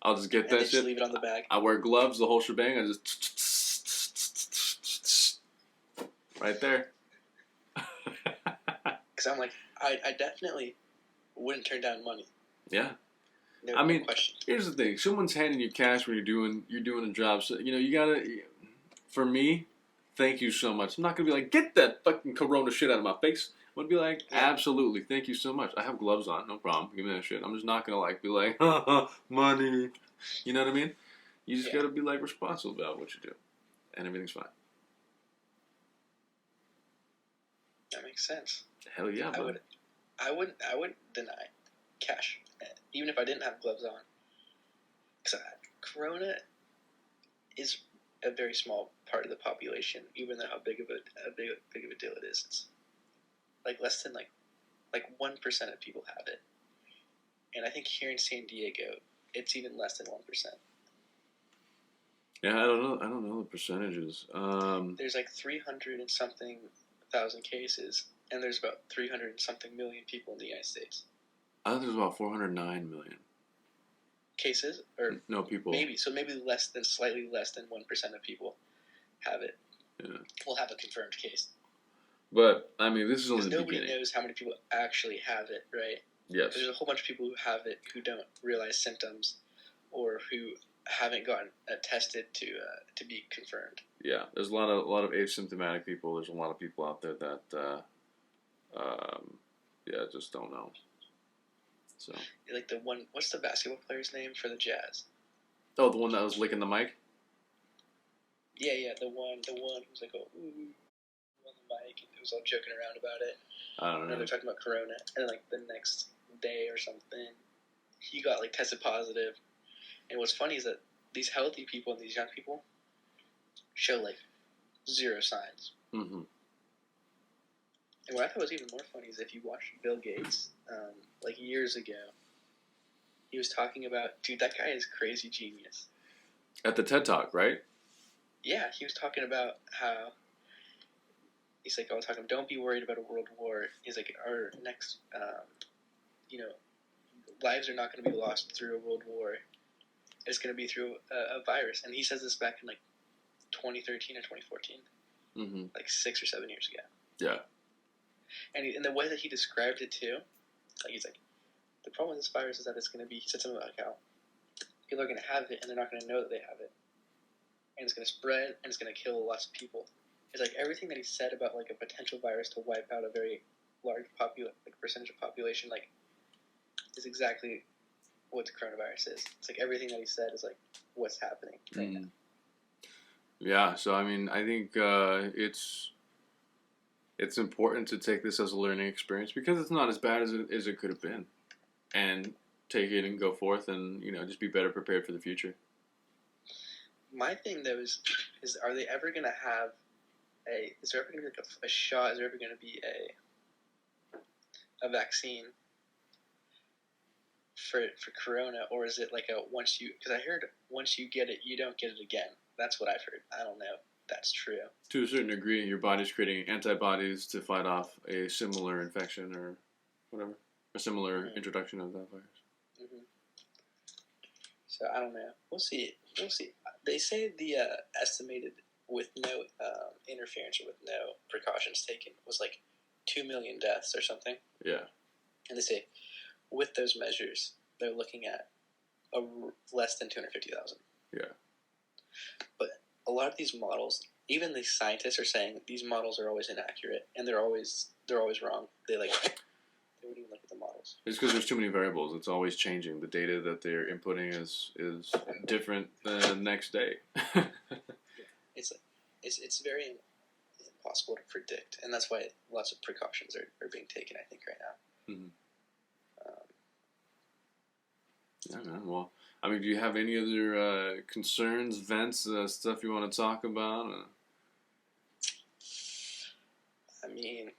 I'll just get
And
that
they
shit.
just leave it on the bag.
I wear gloves, the whole shebang. I just right there.
Because I'm like, I definitely wouldn't turn down money.
Yeah.
No,
I mean,
no question.
here's the thing: someone's handing you cash when you're doing a job. So you gotta. For me, thank you so much. I'm not gonna be like, get that fucking Corona shit out of my face. I'm gonna be like, absolutely, thank you so much. I have gloves on, no problem. Give me that shit. I'm just not gonna like be like, money. You know what I mean? You just gotta be like responsible about what you do, and everything's fine.
That makes sense.
Hell yeah, bud.
I wouldn't deny cash, even if I didn't have gloves on. Because Corona is a very small part of the population, even though how big of a deal it is. It's like less than like 1% of people have it, and I think here in San Diego, it's even less than 1%.
Yeah, I don't know the percentages.
There's like 300 and something thousand cases, and there's about 300 and something million people in the United States.
I think there's about 409 million
Cases, or
no people.
maybe slightly less than 1% of people have it.
Yeah.
Will have a confirmed case.
But I mean, this is only the
nobody
beginning.
knows how many people actually have it, right?
Yes.
There's a whole bunch of people who have it who don't realize symptoms, or who haven't gotten tested to be confirmed.
Yeah, there's a lot of asymptomatic people. There's a lot of people out there that just don't know. So
like the one, what's the basketball player's name for the Jazz?
Oh, the one that was licking the mic?
Yeah, the one who's like, oh, ooh, on the mic, and it was all joking around about it.
I don't know.
And they're talking about Corona, and then like the next day or something, he got like tested positive. And what's funny is that these healthy people and these young people show like zero signs.
Mm-hmm.
And what I thought was even more funny is if you watched Bill Gates, like years ago, he was talking about, dude, that guy is crazy genius.
At the TED Talk, right?
Yeah, he was talking about how he's like, don't be worried about a world war. He's like, our next, lives are not going to be lost through a world war. It's going to be through a virus. And he says this back in like 2013 or 2014, like 6 or 7 years ago.
Yeah.
And in the way that he described it too, like he's like, the problem with this virus is that it's going to be, he said something like how people are going to have it and they're not going to know that they have it. And it's going to spread and it's going to kill lots of people. It's like everything that he said about like a potential virus to wipe out a very large percentage of population, like, is exactly what the coronavirus is. It's like everything that he said is like what's happening right now.
Yeah, so I mean, I think it's important to take this as a learning experience because it's not as bad as it could have been, and take it and go forth and just be better prepared for the future.
My thing though is are they ever gonna have is there ever gonna be like a shot? Is there ever gonna be a vaccine for corona, or is it like because I heard once you get it you don't get it again. That's what I've heard. I don't know if that's true.
To a certain degree, your body's creating antibodies to fight off a similar infection or whatever, a similar introduction of that virus.
So I don't know. We'll see. They say the estimated with no interference or with no precautions taken was like 2 million deaths or something.
Yeah.
And they say with those measures they're looking at less than 250,000.
Yeah.
But a lot of these models, even the scientists are saying these models are always inaccurate and they're always wrong. They wouldn't even look at the models.
It's because there's too many variables. It's always changing. The data that they're inputting is different the next day.
It's very impossible to predict, and that's why lots of precautions are being taken, I think, right now.
Yeah, man. Well, I mean, do you have any other concerns, vents, stuff you want to talk about?
I mean,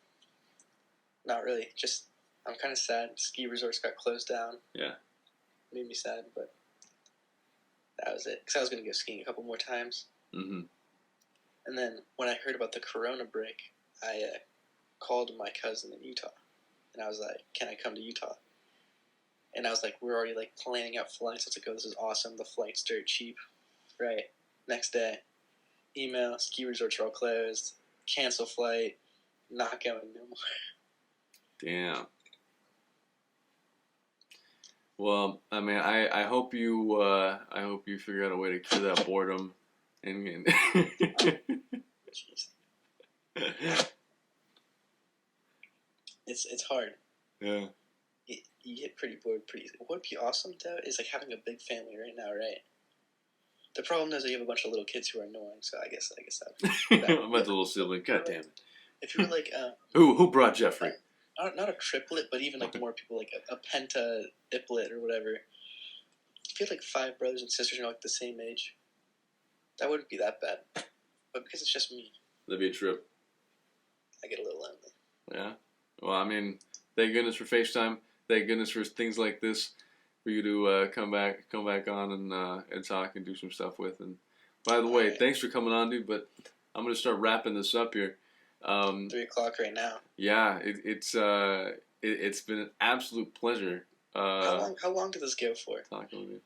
not really. Just, I'm kind of sad. Ski resorts got closed down.
Yeah.
Made me sad, but that was it. Because I was going to go skiing a couple more times.
Mm-hmm.
And then when I heard about the corona break, I called my cousin in Utah. And I was like, can I come to Utah? And I was like, we're already like planning out flights. I was like, oh, this is awesome. The flight's dirt cheap. Right. Next day, email, ski resorts are all closed. Cancel flight. Not going no more.
Damn. Well, I mean, I hope you figure out a way to cure that boredom and
It's hard.
Yeah.
You get pretty bored pretty easily. What would be awesome though is like having a big family right now, right? The problem is that you have a bunch of little kids who are annoying, so I guess that
I'm about the little sibling. God damn it.
If you were like
who brought Jeffrey?
Not a triplet, but even like more people, like a pentadiplet or whatever. If you had like 5 brothers and sisters and you're like the same age, that wouldn't be that bad. But because it's just me,
That'd be a trip.
I get a little lonely.
Yeah. Well, I mean, thank goodness for FaceTime. Thank goodness for things like this, for you to come back on and talk and do some stuff with. And by the way, thanks for coming on, dude. But I'm gonna start wrapping this up here.
3:00 right now.
Yeah, it's been an absolute pleasure.
How long did this go for?
Talking with you.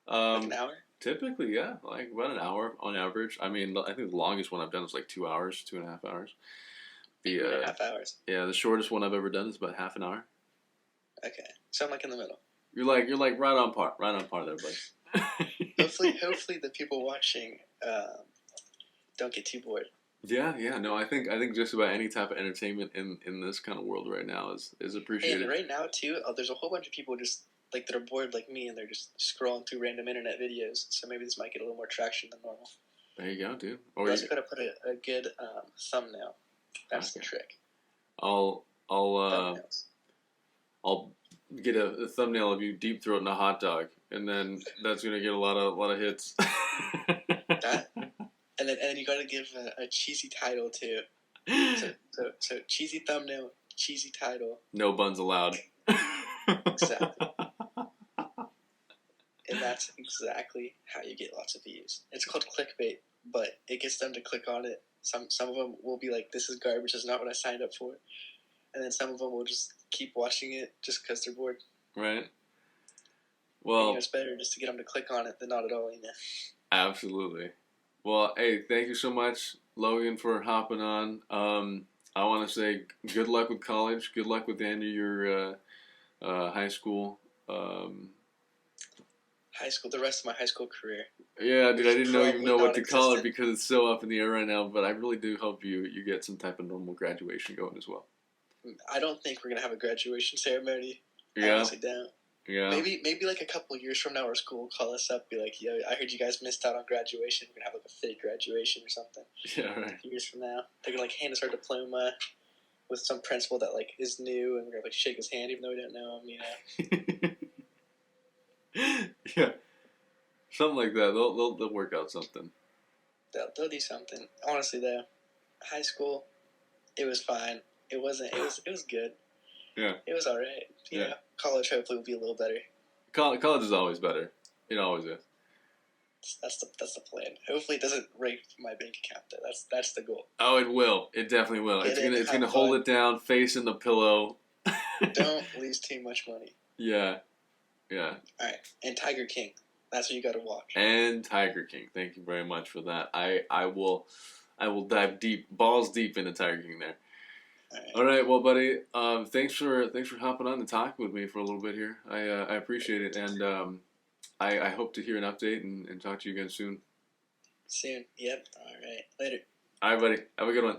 Like an hour?
Typically, yeah, like about an hour on average. I mean, I think the longest one I've done is like 2 hours, 2.5 hours.
2.5 hours.
Yeah, the shortest one I've ever done is about half an hour.
Okay, so I'm like in the middle.
You're like right on par there, buddy.
hopefully the people watching don't get too bored.
Yeah, no, I think just about any type of entertainment in this kind of world right now is appreciated.
And right now too, there's a whole bunch of people just like that are bored like me, and they're just scrolling through random internet videos. So maybe this might get a little more traction than normal.
There you go, dude.
Or you also gotta put a good thumbnail. That's the trick.
I'll get a thumbnail of you deep throating a hot dog, and then that's gonna get a lot of hits.
And then you gotta give a cheesy title to So cheesy thumbnail, cheesy title.
No buns allowed.
Exactly. And that's exactly how you get lots of views. It's called clickbait, but it gets them to click on it. Some of them will be like, "This is garbage. This is not what I signed up for," and then some of them will just keep watching it just because they're bored.
Right.
And,
Well,
it's better just to get them to click on it than not at all.
absolutely. Well, hey, thank you so much, Logan, for hopping on. I want to say good luck with college. Good luck with the end of your high school.
High school, the rest of my high school career.
Yeah, dude, I didn't even
Probably
know what to call it
non-existent.
because it's so up in the air right now. But I really do hope you get some type of normal graduation going as well.
I don't think we're gonna have a graduation ceremony. I
Yeah,
honestly don't.
yeah.
Maybe like a couple of years from now, our school will call us up, be like, "Yo, I heard you guys missed out on graduation. We're gonna have like a fake graduation or something."
Yeah, right.
A few years from now, they're gonna like hand us our diploma with some principal that like is new, and we're gonna like shake his hand even though we don't know him.
Yeah, something like that. They'll work out something.
They'll do something. Honestly, though, high school, it was fine. It wasn't. It was good.
Yeah.
It was all right. You
Yeah.
know, college hopefully will be a little better.
College is always better. It always is.
That's the plan. Hopefully, it doesn't rape my bank account. Though. That's the goal.
Oh, it will. It definitely will.
Get in,
It's
have
gonna hold
fun.
it down, face in the pillow.
Don't lose too much money.
Yeah, yeah.
All right, and Tiger King. That's what you got to watch.
And Tiger King. Thank you very much for that. I will dive deep, balls deep into Tiger King there. All right, well, buddy. Thanks for hopping on and talking with me for a little bit here. I appreciate it, and I hope to hear an update and talk to you again soon.
Soon. Yep. All right. Later.
All right, buddy. Have a good one.